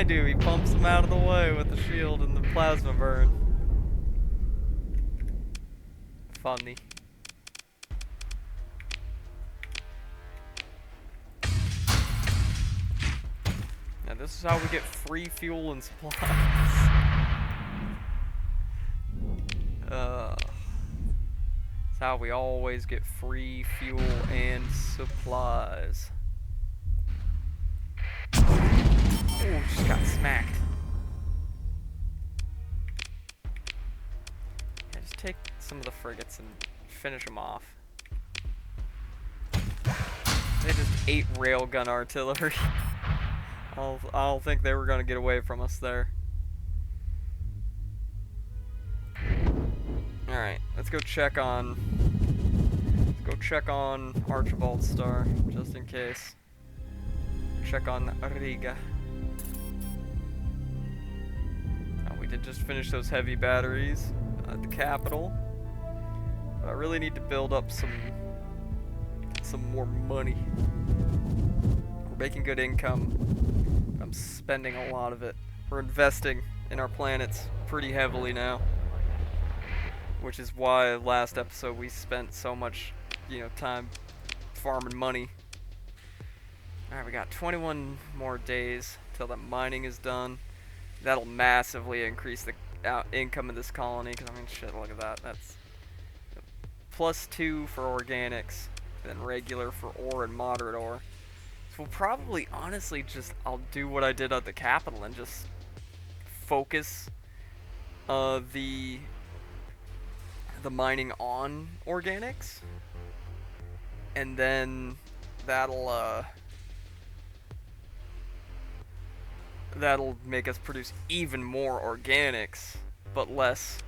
do. He pumps them out of the way with the shield and the plasma burn. Funny. Now this is how we get free fuel and supplies. That's how we always get free fuel and supplies. Oh, just got smacked. Yeah, just take some of the frigates and finish them off. They just ate railgun artillery. I don't think they were gonna get away from us there. Alright, let's go check on Archibald Star, just in case. Check on Riga. We did just finish those heavy batteries at the capital. But I really need to build up some more money. We're making good income. I'm spending a lot of it. We're investing in our planets pretty heavily now. Which is why last episode we spent so much, time farming money. Alright, we got 21 more days till the mining is done. That'll massively increase the income of this colony, because I mean, shit, look at that. That's +2 for organics, then regular for ore and moderate ore. So we'll probably, honestly, I'll do what I did at the capital and just focus the mining on organics, and then that'll make us produce even more organics, but less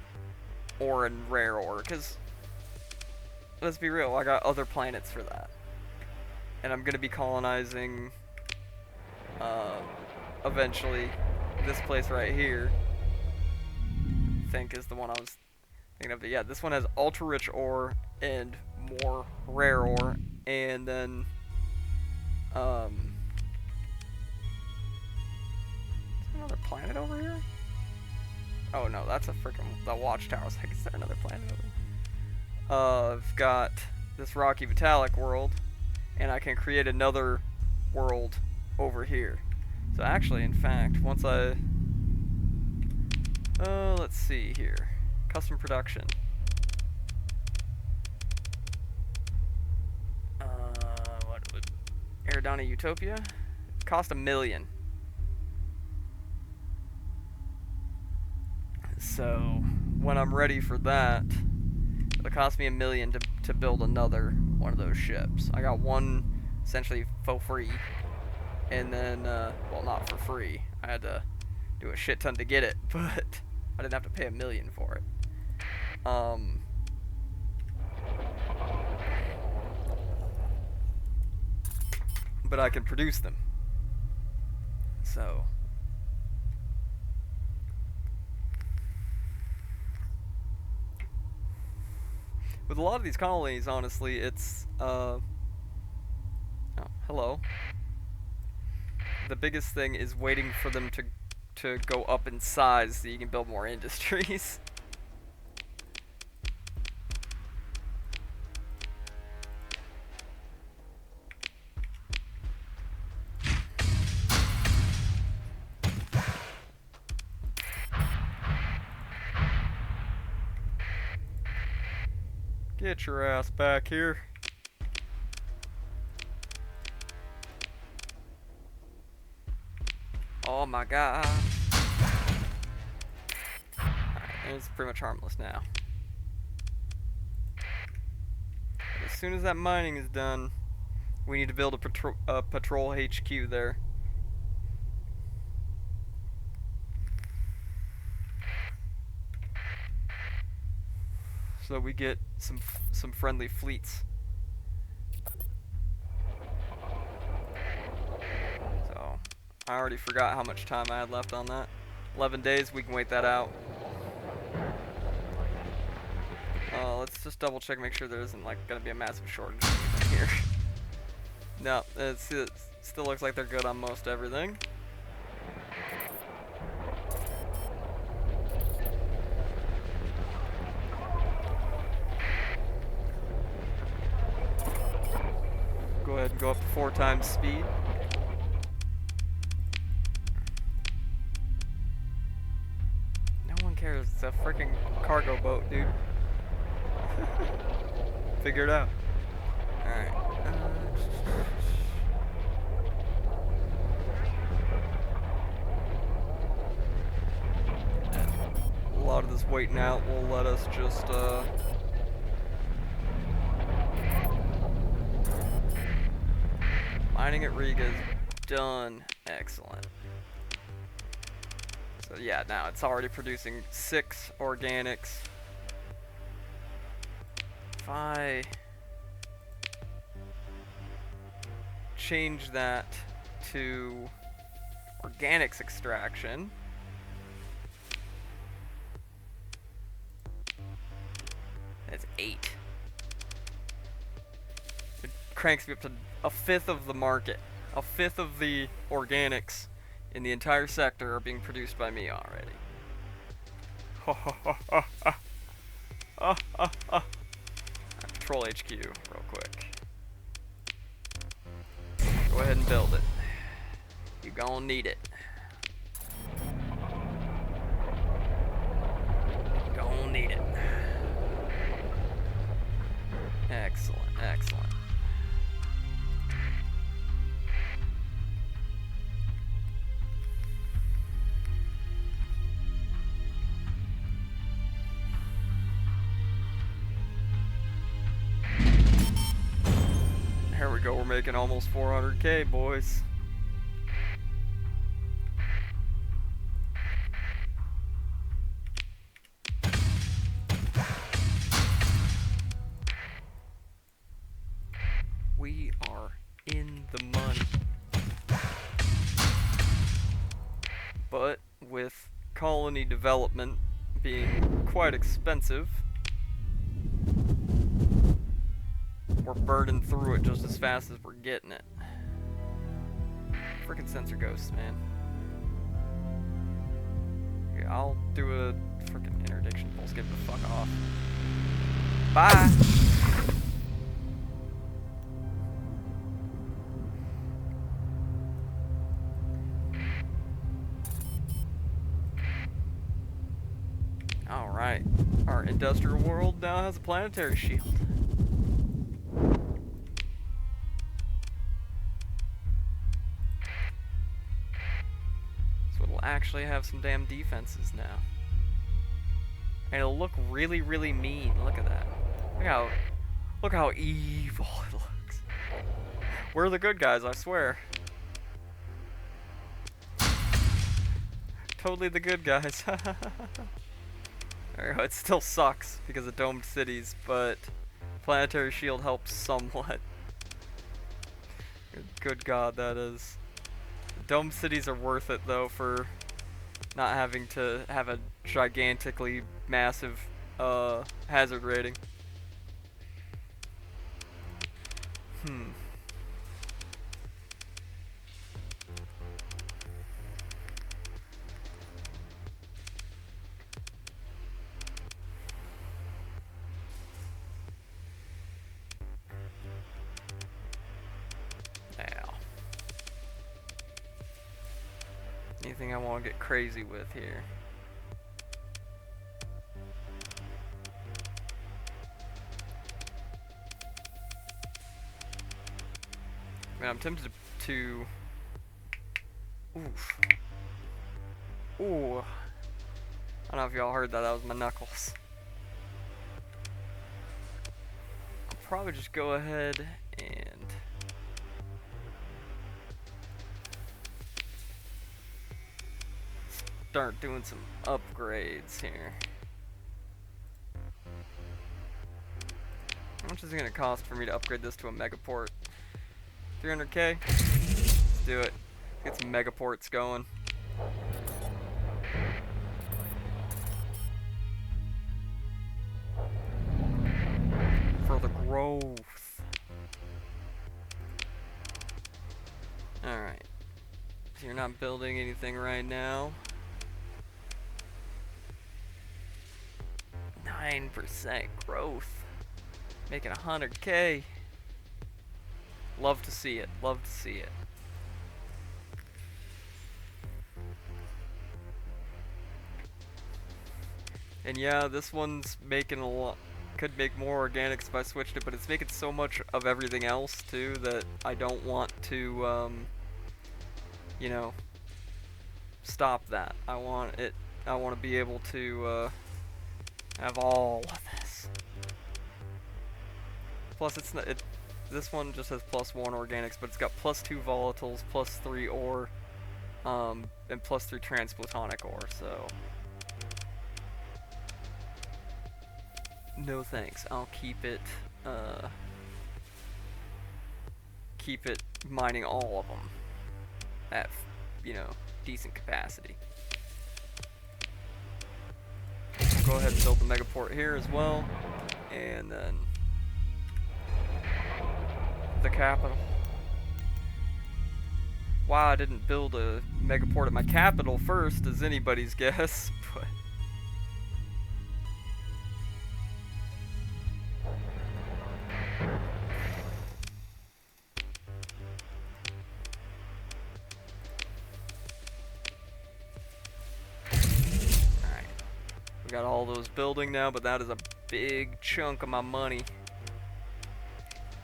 ore and rare ore, because let's be real, I got other planets for that. And I'm gonna be colonizing eventually this place right here. I think is the one I was thinking of. Yeah, this one has ultra rich ore and more rare ore, and then another planet over here? Oh no, that's the watchtower. I was like, is there another planet over here? I've got this rocky metallic world, and I can create another world over here. So actually, in fact, once let's see here. Custom production. What would Aerodana Utopia? It cost $1 million. So when I'm ready for that, it'll cost me $1 million to build another one of those ships. I got one essentially for free, and then well, not for free. I had to do a shit ton to get it, but I didn't have to pay $1 million for it. but I can produce them. So with a lot of these colonies, honestly, it's oh, hello. The biggest thing is waiting for them to go up in size so you can build more industries. Get your ass back here. Oh my god. Alright, it's pretty much harmless now. But as soon as that mining is done, we need to build a patrol HQ there. So we get some friendly fleets. So I already forgot how much time I had left on that. 11 days, we can wait that out. Let's just double check, make sure there isn't like gonna be a massive shortage of anything here. No, it still looks like they're good on most everything. Go ahead and go up to 4 times speed. No one cares, it's a freaking cargo boat, dude. Figure it out. Alright. A lot of this waiting out will let us just, mining at Riga is done. Excellent. So yeah, now it's already producing 6 organics. If I change that to organics extraction, that's 8. It cranks me up to a fifth of the market. A fifth of the organics in the entire sector are being produced by me already. Control HQ real quick. Go ahead and build it. You gonna need it. Gonna need it. Excellent, excellent. Here we go, we're making almost 400K, boys. We are in the money. But with colony development being quite expensive, we're burning through it just as fast as we're getting it. Frickin' sensor ghosts, man. Okay, I'll do a frickin' interdiction pulse. Get the fuck off. Bye! Alright. Our industrial world now has a planetary shield. Actually have some damn defenses now. And it'll look really, really mean. Look at that. Look how evil it looks. We're the good guys, I swear. Totally the good guys. It still sucks because of domed cities, but planetary shield helps somewhat. Good God, that is. Dome cities are worth it though for not having to have a gigantically massive hazard rating. Now, anything I want to get crazy with here? Man, I'm tempted to oof. Ooh. I don't know if y'all heard that. That was my knuckles. I'll probably just go ahead and start doing some upgrades here. How much is it going to cost for me to upgrade this to a megaport? 300k? Let's do it. Get some megaports going. For the growth. Alright. So you're not building anything right now. 9% growth. Making 100k. Love to see it. Love to see it. And yeah, this one's making a lot. Could make more organics if I switched it, but it's making so much of everything else too that I don't want to, you know, stop that. I want to be able to have all of this. Plus, it's not. This one just has +1 organics, but it's got +2 volatiles, +3 ore, and +3 transplutonic ore. So, no thanks. I'll keep it mining all of them at, you know, decent capacity. I'll go ahead and build the megaport here as well, and then the capital. Wow, I didn't build a megaport at my capital first, is anybody's guess, but alright. We got all those building now, but that is a big chunk of my money.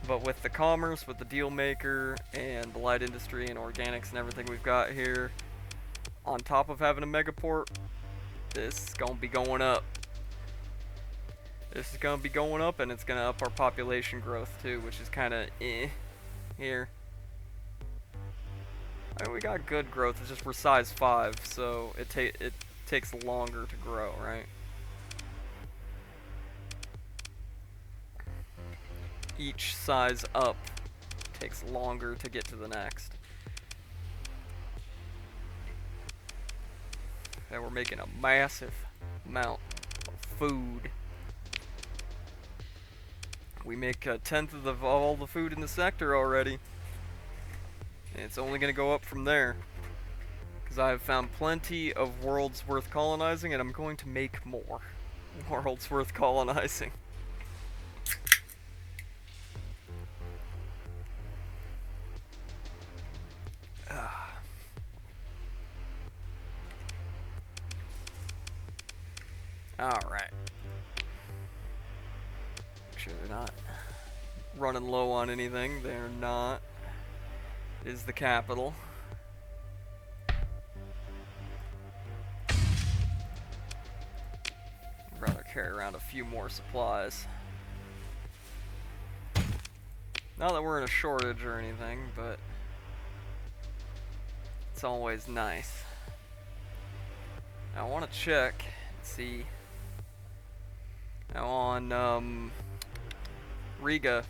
But with the commerce, with the deal maker, and the light industry, and organics, and everything we've got here, on top of having a megaport, this is going to be going up. This is going to be going up, and it's going to up our population growth too, which is kind of here. I mean, we got good growth, it's just we're size 5, so it takes longer to grow, right? Each size up takes longer to get to the next. And we're making a massive amount of food. We make 1/10 of all the food in the sector already. And it's only going to go up from there. Because I have found plenty of worlds worth colonizing, and I'm going to make more worlds worth colonizing. Alright. Make sure they're not running low on anything. They're not. It is the capital. I'd rather carry around a few more supplies. Not that we're in a shortage or anything, but it's always nice. Now, I want to check and see. Now on Riga,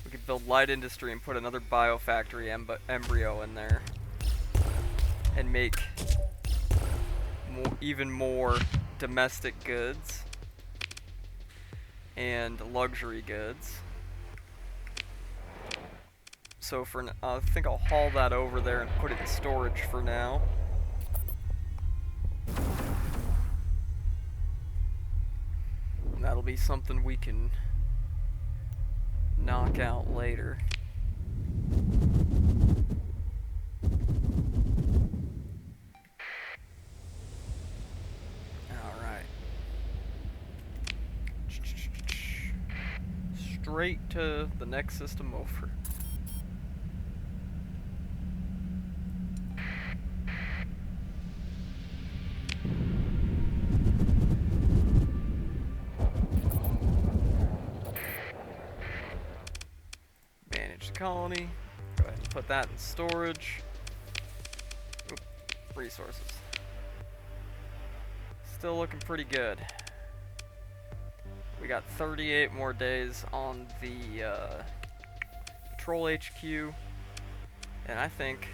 We could build light industry and put another biofactory embryo in there. And make even more domestic goods. And luxury goods. So I think I'll haul that over there and put it in storage for now. And that'll be something we can knock out later. Alright. Straight to the next system over. Colony. Go ahead and put that in storage. Oop, resources. Still looking pretty good. We got 38 more days on the Patrol HQ. And I think...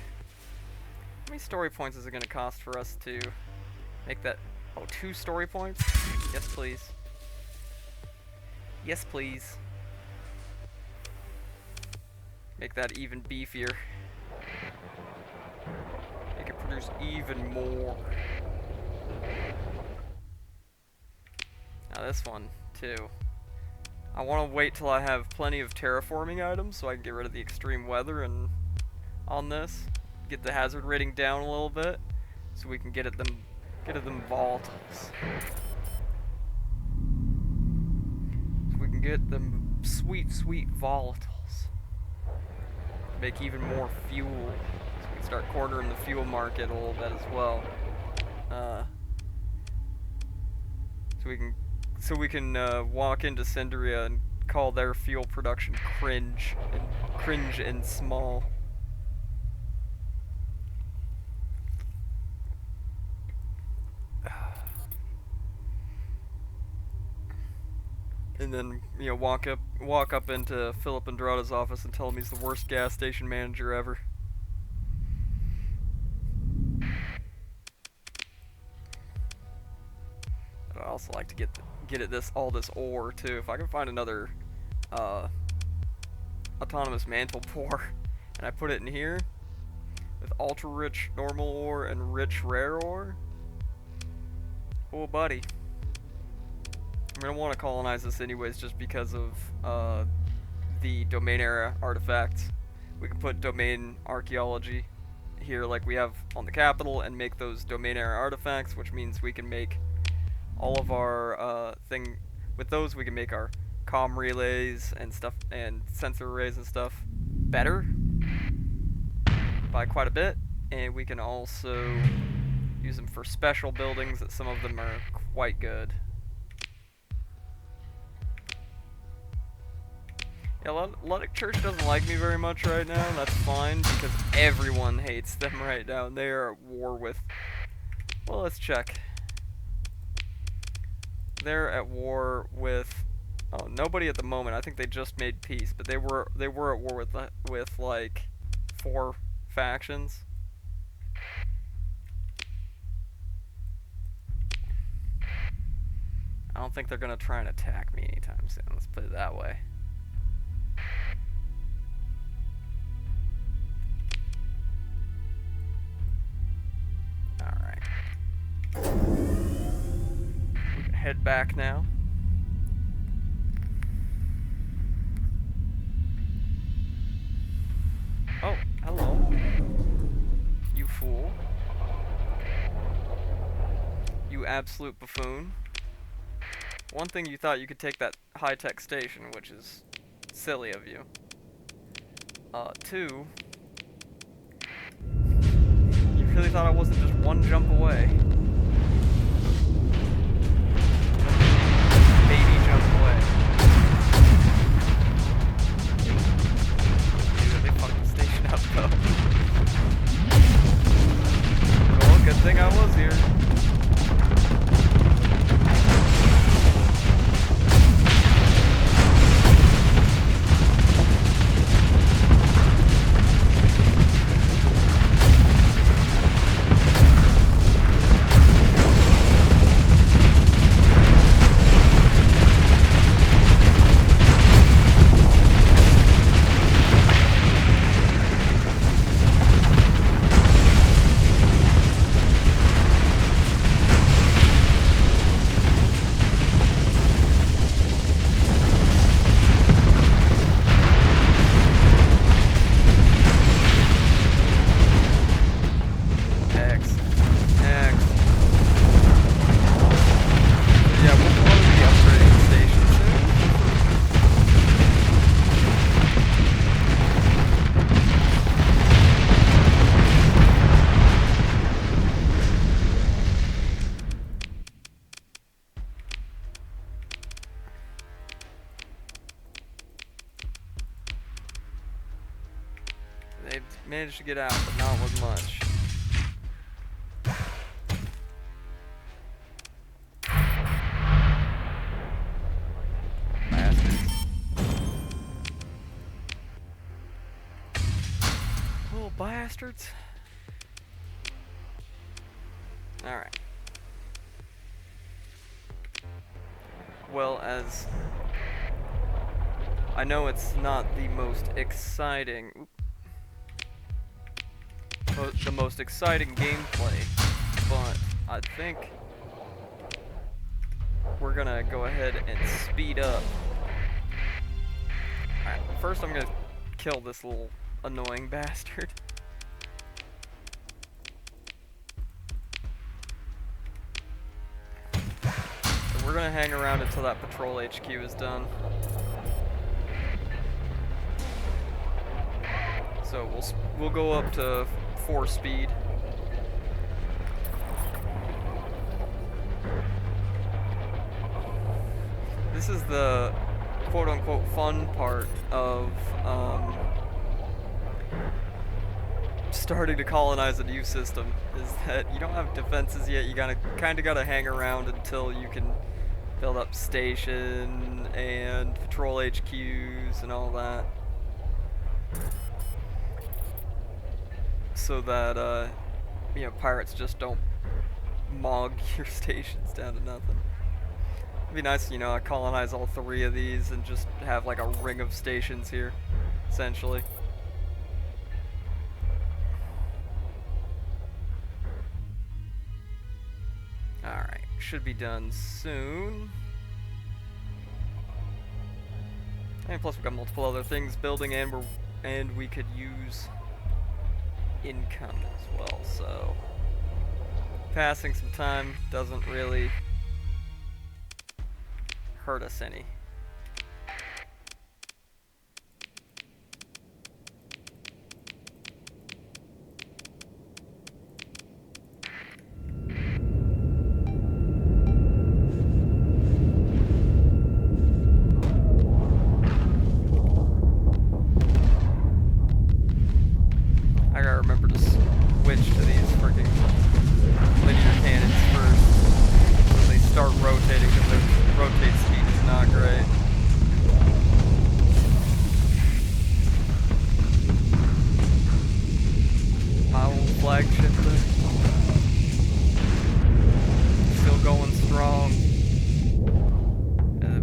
How many story points is it going to cost for us to make that... Oh, 2 story points? Yes, please. Yes, please. Make that even beefier. Make it produce even more. Now this one, too. I want to wait till I have plenty of terraforming items so I can get rid of the extreme weather and on this. Get the hazard rating down a little bit so we can get at them volatiles. So we can get them sweet, sweet volatiles. Make even more fuel, so we can start cornering the fuel market a little bit as well. So we can walk into Cinderia and call their fuel production cringe and small. And then, you know, walk up into Philip Andrada's office and tell him he's the worst gas station manager ever. I'd also like to get at all this ore too. If I can find another autonomous mantle pour, and I put it in here with ultra rich normal ore and rich rare ore. Oh, buddy. I'm going to want to colonize this anyways just because of the domain era artifacts. We can put domain archaeology here like we have on the capital and make those domain era artifacts, which means we can make all of our with those we can make our comm relays and stuff and sensor arrays and stuff better by quite a bit, and we can also use them for special buildings that some of them are quite good. Yeah, Ludic Church doesn't like me very much right now, and that's fine, because everyone hates them right now, and they are at war with... Well, let's check. They're at war with... Oh, nobody at the moment. I think they just made peace, but they were at war with like 4 factions. I don't think they're gonna try and attack me anytime soon, let's put it that way. Alright. We can head back now. Oh, hello. You fool. You absolute buffoon. One thing, you thought you could take that high-tech station, which is silly of you. 2, you really thought I wasn't just one jump away. Baby jump away. Dude, they fucked the station up though. Well, good thing I was here. They've managed to get out, but not with much. Bastards. Little bastards. Alright. Well, as I know it's not the most exciting, the most exciting gameplay, but I think we're gonna go ahead and speed up. Alright, first I'm gonna kill this little annoying bastard. We're gonna hang around until that patrol HQ is done. So we'll go up to 4 speed. This is the quote-unquote fun part of starting to colonize a new system, is that you don't have defenses yet. You kind of gotta hang around until you can build up station and patrol HQs and all that, so that you know, pirates just don't mog your stations down to nothing. It'd be nice, you know, I colonize all 3 of these and just have like a ring of stations here, essentially. Alright, should be done soon. And plus we've got multiple other things building, and we could use income as well, so passing some time doesn't really hurt us any. I gotta remember to switch to these freaking linear cannons first when they start rotating, because their rotate speed is not great. My old flagship thing. Still going strong.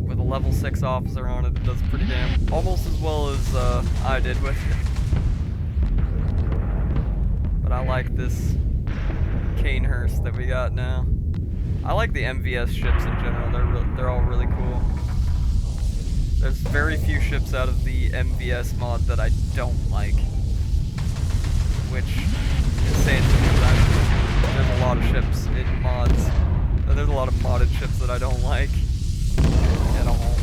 With a level 6 officer on it, it does pretty damn, almost as well as I did with it. But I like this Canehurst that we got now. I like the MVS ships in general. They're all really cool. There's very few ships out of the MVS mod that I don't like, which is saying something, because there's a lot of ships in mods. There's a lot of modded ships that I don't like at all.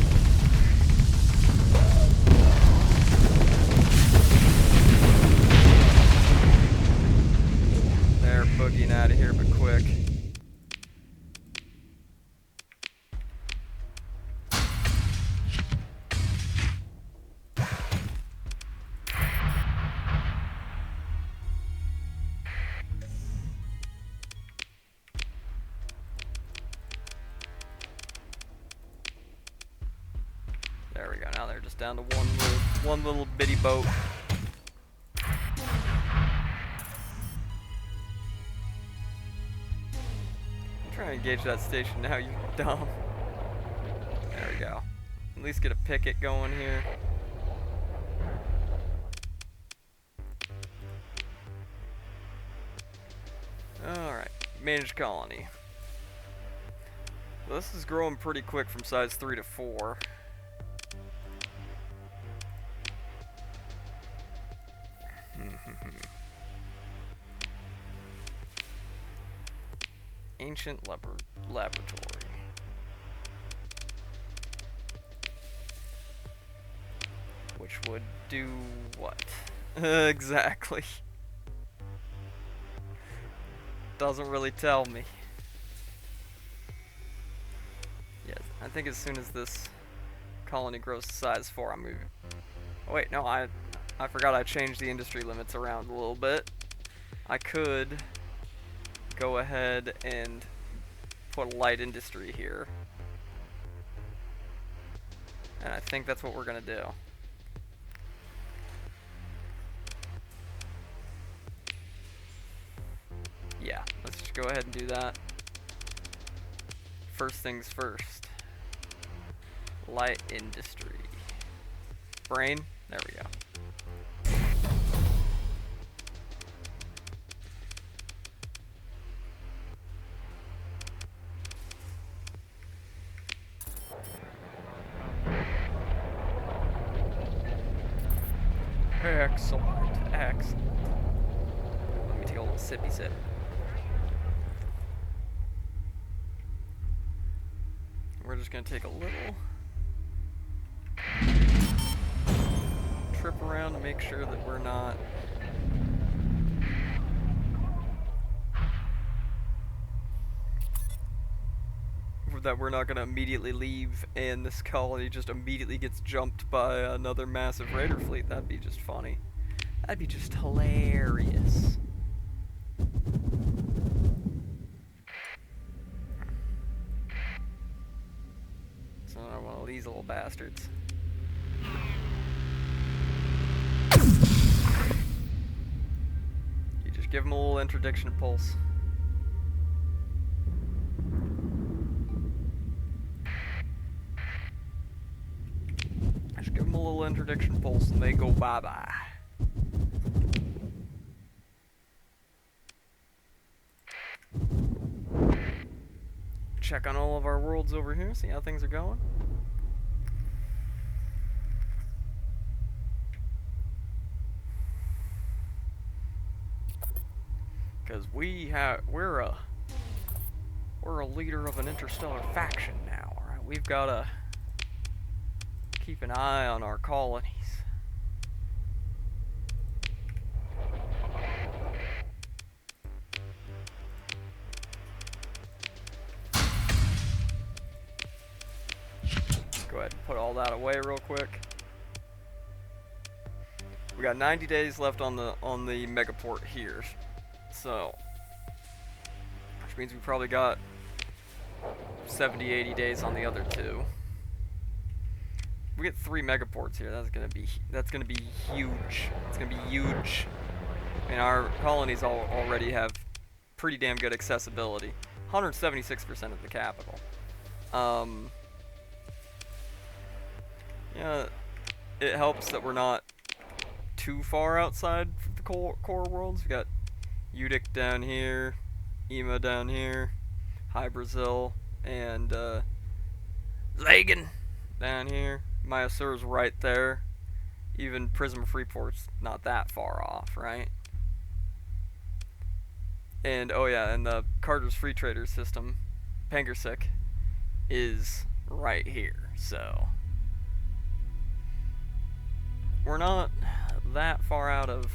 They're boogieing out of here, but quick. There we go. Now they're just down to one little bitty boat. Trying to engage that station now, you dumb. There we go. At least get a picket going here. Alright, managed colony. Well, this is growing pretty quick from size 3 to 4. Ancient laboratory. Which would do what? Exactly. Doesn't really tell me. Yes, I think as soon as this colony grows to size 4, I'm moving. Oh wait, no, I forgot I changed the industry limits around a little bit. I could go ahead and put a light industry here. And I think that's what we're gonna do. Yeah, let's just go ahead and do that. First things first. Light industry. Brain, there we go. Excellent, excellent. Let me take a little sippy sip. We're just gonna take a little trip around to make sure that we're not gonna immediately leave and this colony just immediately gets jumped by another massive raider fleet. That'd be just funny. That'd be just hilarious. So another one of these little bastards. You just give them a little interdiction pulse. Just give them a little interdiction pulse and they go bye-bye. Check on all of our worlds over here, see how things are going. Because we're a leader of an interstellar faction now, alright? We've gotta keep an eye on our colonies. Go ahead and put all that away real quick. We got 90 days left on the megaport here. So, which means we probably got 70, 80 days on the other two. We get 3 megaports here. That's gonna be huge. It's gonna be huge. I mean, our colonies already have pretty damn good accessibility. 176% of the capital. Yeah, it helps that we're not too far outside the core worlds. We got Udic down here, Ema down here, High Brazil, and Zagan down here. Myasur's right there. Even Prism Freeport's not that far off, right? And oh yeah, and the Carter's Freetraders system, Pangersik, is right here. So we're not that far out of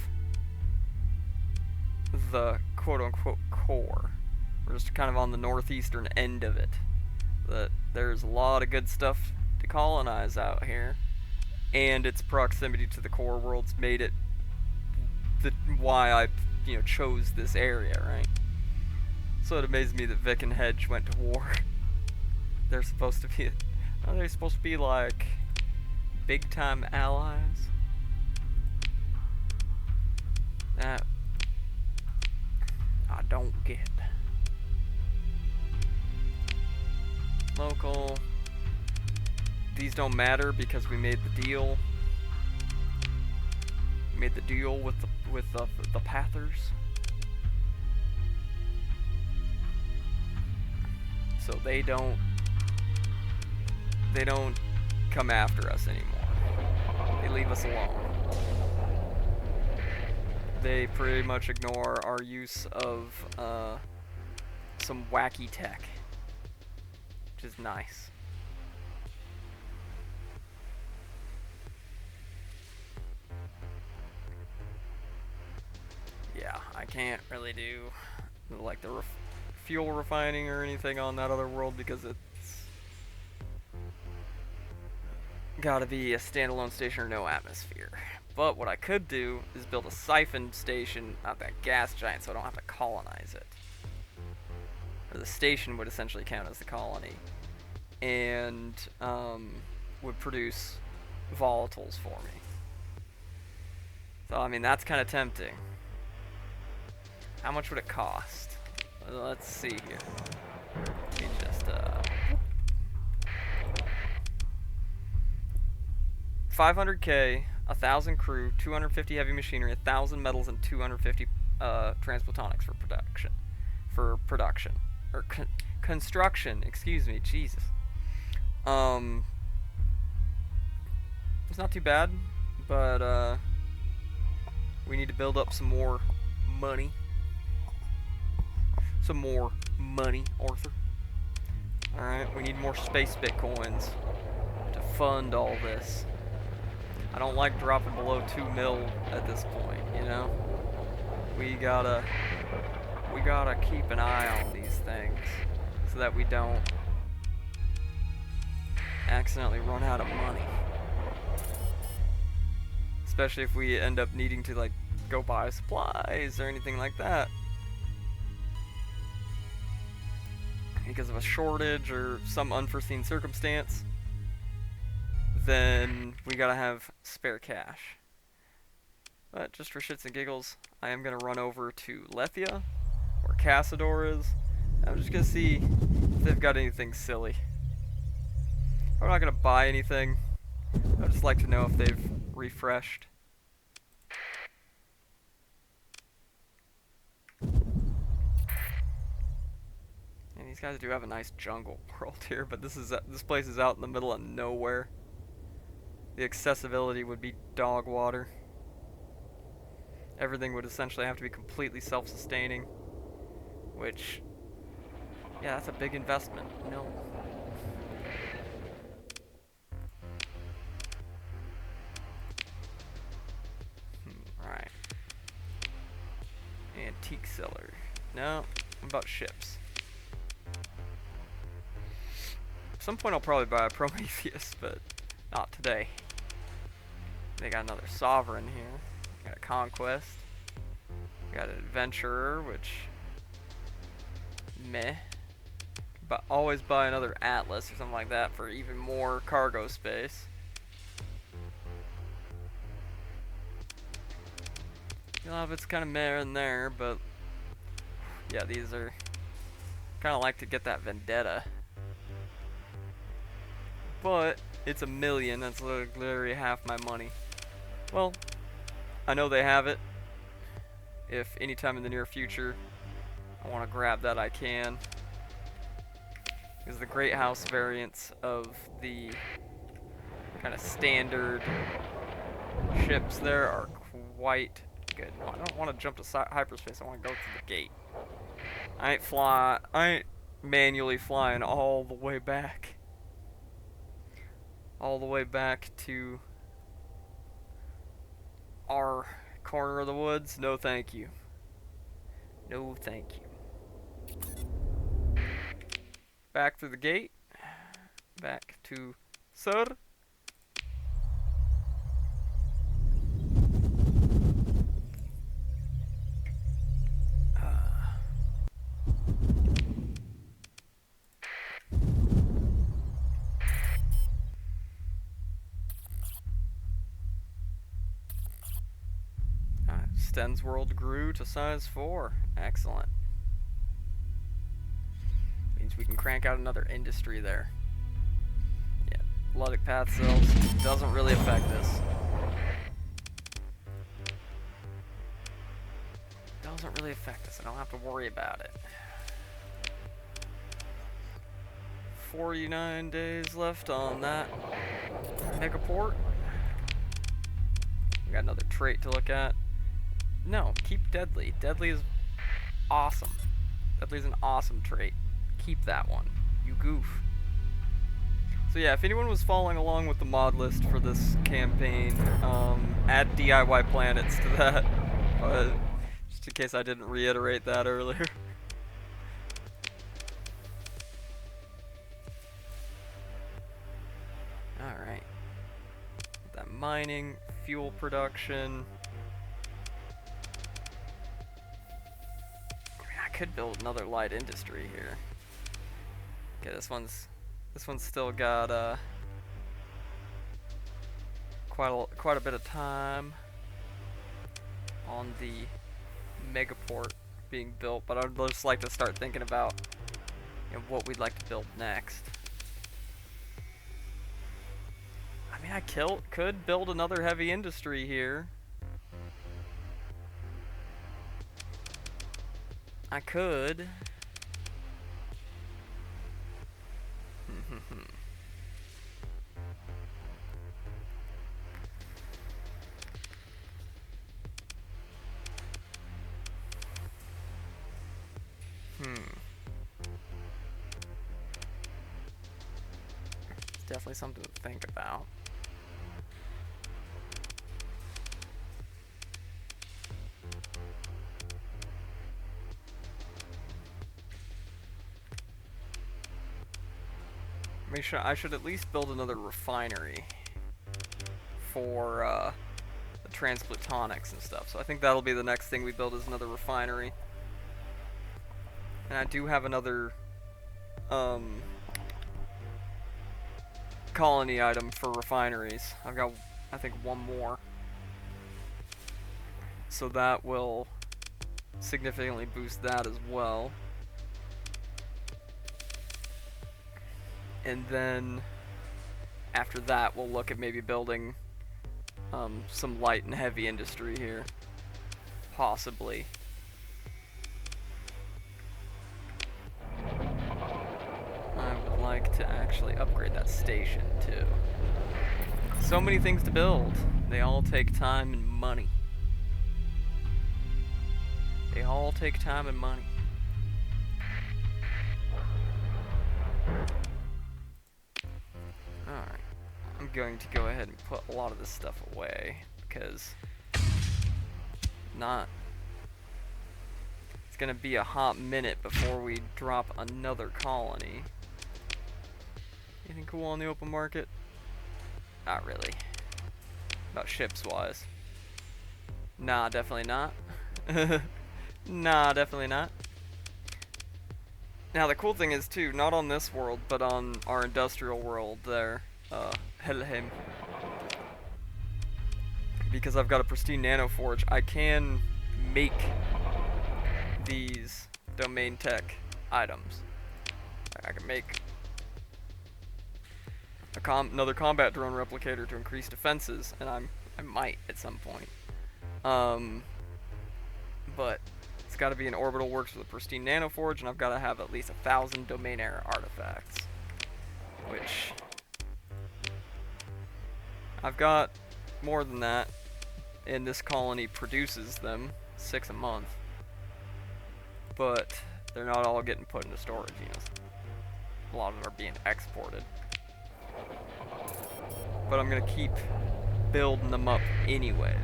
the quote-unquote core. We're just kind of on the northeastern end of it. There's a lot of good stuff to colonize out here, and its proximity to the core worlds made it why I chose this area, right? So it amazed me that Vic and Hedge went to war. They're supposed to be like big time allies. That I don't get. Local. These don't matter because we made the deal. We made the deal with the Pathers. So they don't come after us anymore. They leave us alone. They pretty much ignore our use of some wacky tech, which is nice. Yeah, I can't really do like the fuel refining or anything on that other world because it's gotta be a standalone station or no atmosphere. But what I could do is build a siphon station, not that gas giant, so I don't have to colonize it. Or the station would essentially count as the colony. And would produce volatiles for me. So, I mean, that's kind of tempting. How much would it cost? Let's see here. Let me just, 500k, 1,000 crew, 250 heavy machinery, 1,000 metals, and 250 transplatonics for production. Or construction, excuse me, Jesus. It's not too bad, but we need to build up some more money. Some more money, Arthur. Alright, we need more space bitcoins to fund all this. I don't like dropping below 2 mil at this point, you know? We gotta keep an eye on these things so that we don't accidentally run out of money. Especially if we end up needing to, like, go buy supplies or anything like that. Because of a shortage or some unforeseen circumstance, then we gotta have spare cash. But just for shits and giggles, I am gonna run over to Lethia, where Cassador is. I'm just gonna see if they've got anything silly. I'm not gonna buy anything. I'd just like to know if they've refreshed. And these guys do have a nice jungle world here, but this place is out in the middle of nowhere. The accessibility would be dog water. Everything would essentially have to be completely self-sustaining, which, yeah, that's a big investment. No. Right. Antique seller. No. What about ships? At some point I'll probably buy a Prometheus, but not today. They got another Sovereign here. Got a Conquest. Got an Adventurer, which... meh. But always buy another Atlas or something like that for even more cargo space. A lot of it's kind of meh in there, but... yeah, these are... kind of like to get that Vendetta. But it's $1 million, that's literally half my money. Well, I know they have it. If anytime in the near future I want to grab that, I can. Because the Great House variants of the kind of standard ships there are quite good. No, I don't want to jump to hyperspace, I want to go through the gate. I ain't manually flying all the way back. All the way back to our corner of the woods. No thank you. No thank you. Back through the gate. Back to Sir. Sten's world grew to size 4. Excellent. Means we can crank out another industry there. Yeah, Bloodic Path Cells doesn't really affect us. Doesn't really affect us. I don't have to worry about it. 49 days left on that megaport. We got another trait to look at. No, keep Deadly. Deadly is awesome. Deadly's an awesome trait. Keep that one. You goof. So yeah, if anyone was following along with the mod list for this campaign, add DIY planets to that. Just in case I didn't reiterate that earlier. Alright. mining, fuel production. I mean, I could build another light industry here. Okay, this one's still got quite a bit of time on the megaport being built, but I'd just like to start thinking about, you know, what we'd like to build next. I mean, I could build another heavy industry here. I could. It's definitely something to think about. I should at least build another refinery for the transplutonics and stuff. So I think that'll be the next thing we build, is another refinery. And I do have another colony item for refineries. I've got, I think, one more. So that will significantly boost that as well. And then after that, we'll look at maybe building some light and heavy industry here, possibly. I would like to actually upgrade that station too. So many things to build. They all take time and money. They all take time and money. Alright, I'm going to go ahead and put a lot of this stuff away, because it's gonna be a hot minute before we drop another colony. Anything cool on the open market? Not really. About ships wise. Nah, definitely not. Nah, definitely not. Now the cool thing is too, not on this world, but on our industrial world there, Helheim. Because I've got a pristine nano forge, I can make these domain tech items. I can make another combat drone replicator to increase defenses, and I might at some point. But it's got to be an orbital works with a pristine nano forge, and I've got to have at least 1,000 domain era artifacts, which I've got more than that, and this colony produces them 6 a month, but they're not all getting put into storage. You know, a lot of them are being exported, but I'm gonna keep building them up anyways.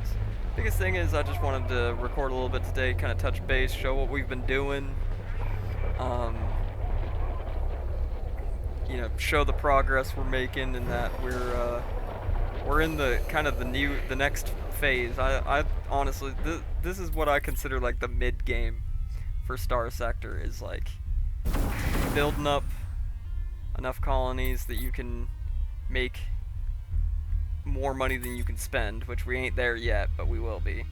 Biggest thing is I just wanted to record a little bit today, kind of touch base, show what we've been doing, you know, show the progress we're making, and that we're in the kind of the next phase. I honestly, this is what I consider like the mid game for Starsector, is like building up enough colonies that you can make more money than you can spend, which we ain't there yet, but we will be.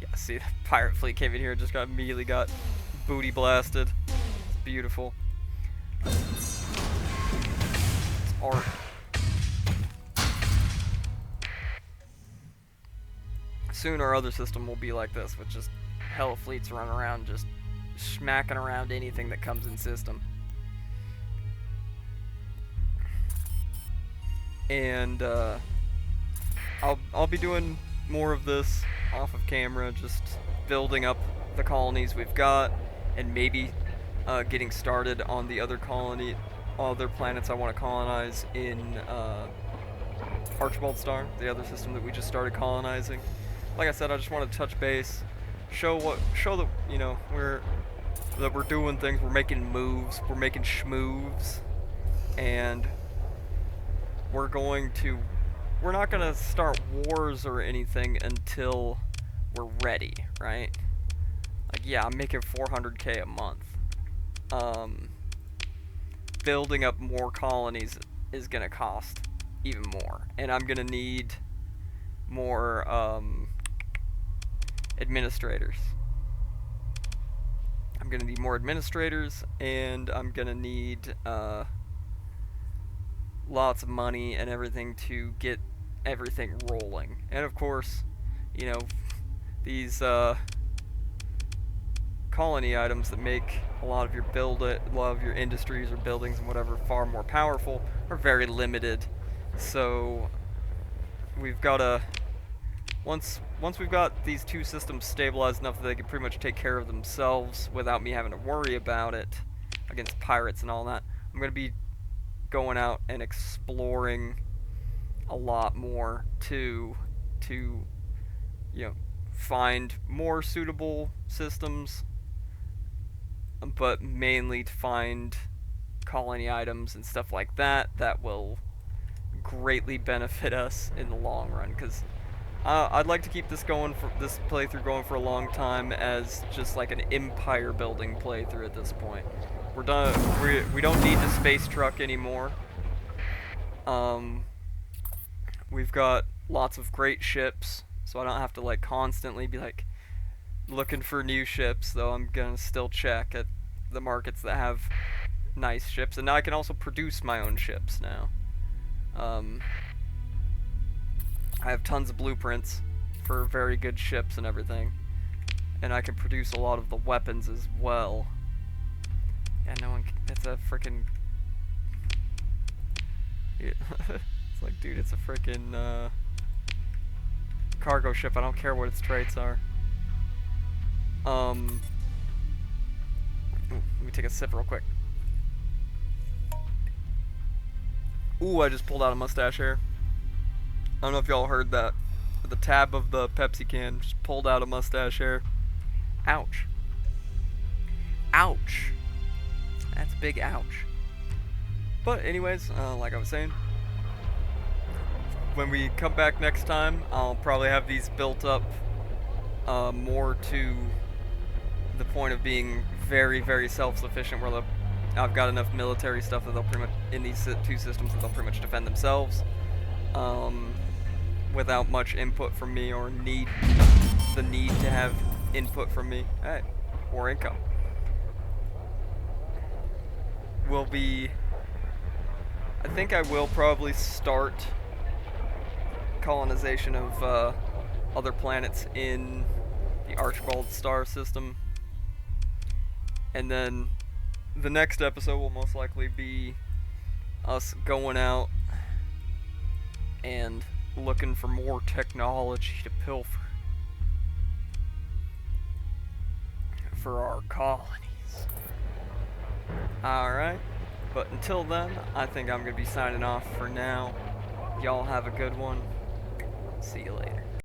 Yeah, see, the pirate fleet came in here and just immediately got booty blasted. It's beautiful. It's art. Soon our other system will be like this, with just hella fleets running around just smacking around anything that comes in system. And I'll be doing more of this off of camera, just building up the colonies we've got, and maybe getting started on the other planets I want to colonize in Archibald Star, the other system that we just started colonizing. Like I said, I just want to touch base, show that, you know, we're doing things, we're making moves, we're making schmoves, and we're going to we're not gonna start wars or anything until we're ready, right? Like, yeah, I'm making 400k a month. Building up more colonies is gonna cost even more, and I'm gonna need more administrators. I'm gonna need more administrators, and I'm gonna need lots of money and everything to get everything rolling. And of course, you know, these colony items that make a lot of your industries or buildings and whatever far more powerful are very limited. So we've got to once we've got these two systems stabilized enough that they can pretty much take care of themselves without me having to worry about it against pirates and all that, I'm going to be going out and exploring a lot more to you know, find more suitable systems, but mainly to find colony items and stuff like that that will greatly benefit us in the long run, because I'd like to keep this playthrough going for a long time as just like an empire building playthrough at this point. We're done. We don't need the space truck anymore. We've got lots of great ships, so I don't have to like constantly be like looking for new ships, though I'm gonna still check at the markets that have nice ships, and now I can also produce my own ships now. I have tons of blueprints for very good ships and everything, and I can produce a lot of the weapons as well. Yeah, no one. It's a freaking. It's like, dude, it's a freaking cargo ship. I don't care what its traits are. Let me take a sip real quick. Ooh, I just pulled out a mustache hair. I don't know if y'all heard that. The tab of the Pepsi can just pulled out a mustache hair. Ouch. Ouch. That's a big ouch. But anyways, like I was saying, when we come back next time, I'll probably have these built up more to the point of being very, very self-sufficient, where I've got enough military stuff that they'll pretty much, in these two systems, that they'll pretty much defend themselves without much input from me, or the need to have input from me. Hey, more income. I think I will probably start colonization of other planets in the Archibald star system, and then the next episode will most likely be us going out and looking for more technology to pilfer for our colonies. Alright, but until then, I think I'm going to be signing off for now. Y'all have a good one. See you later.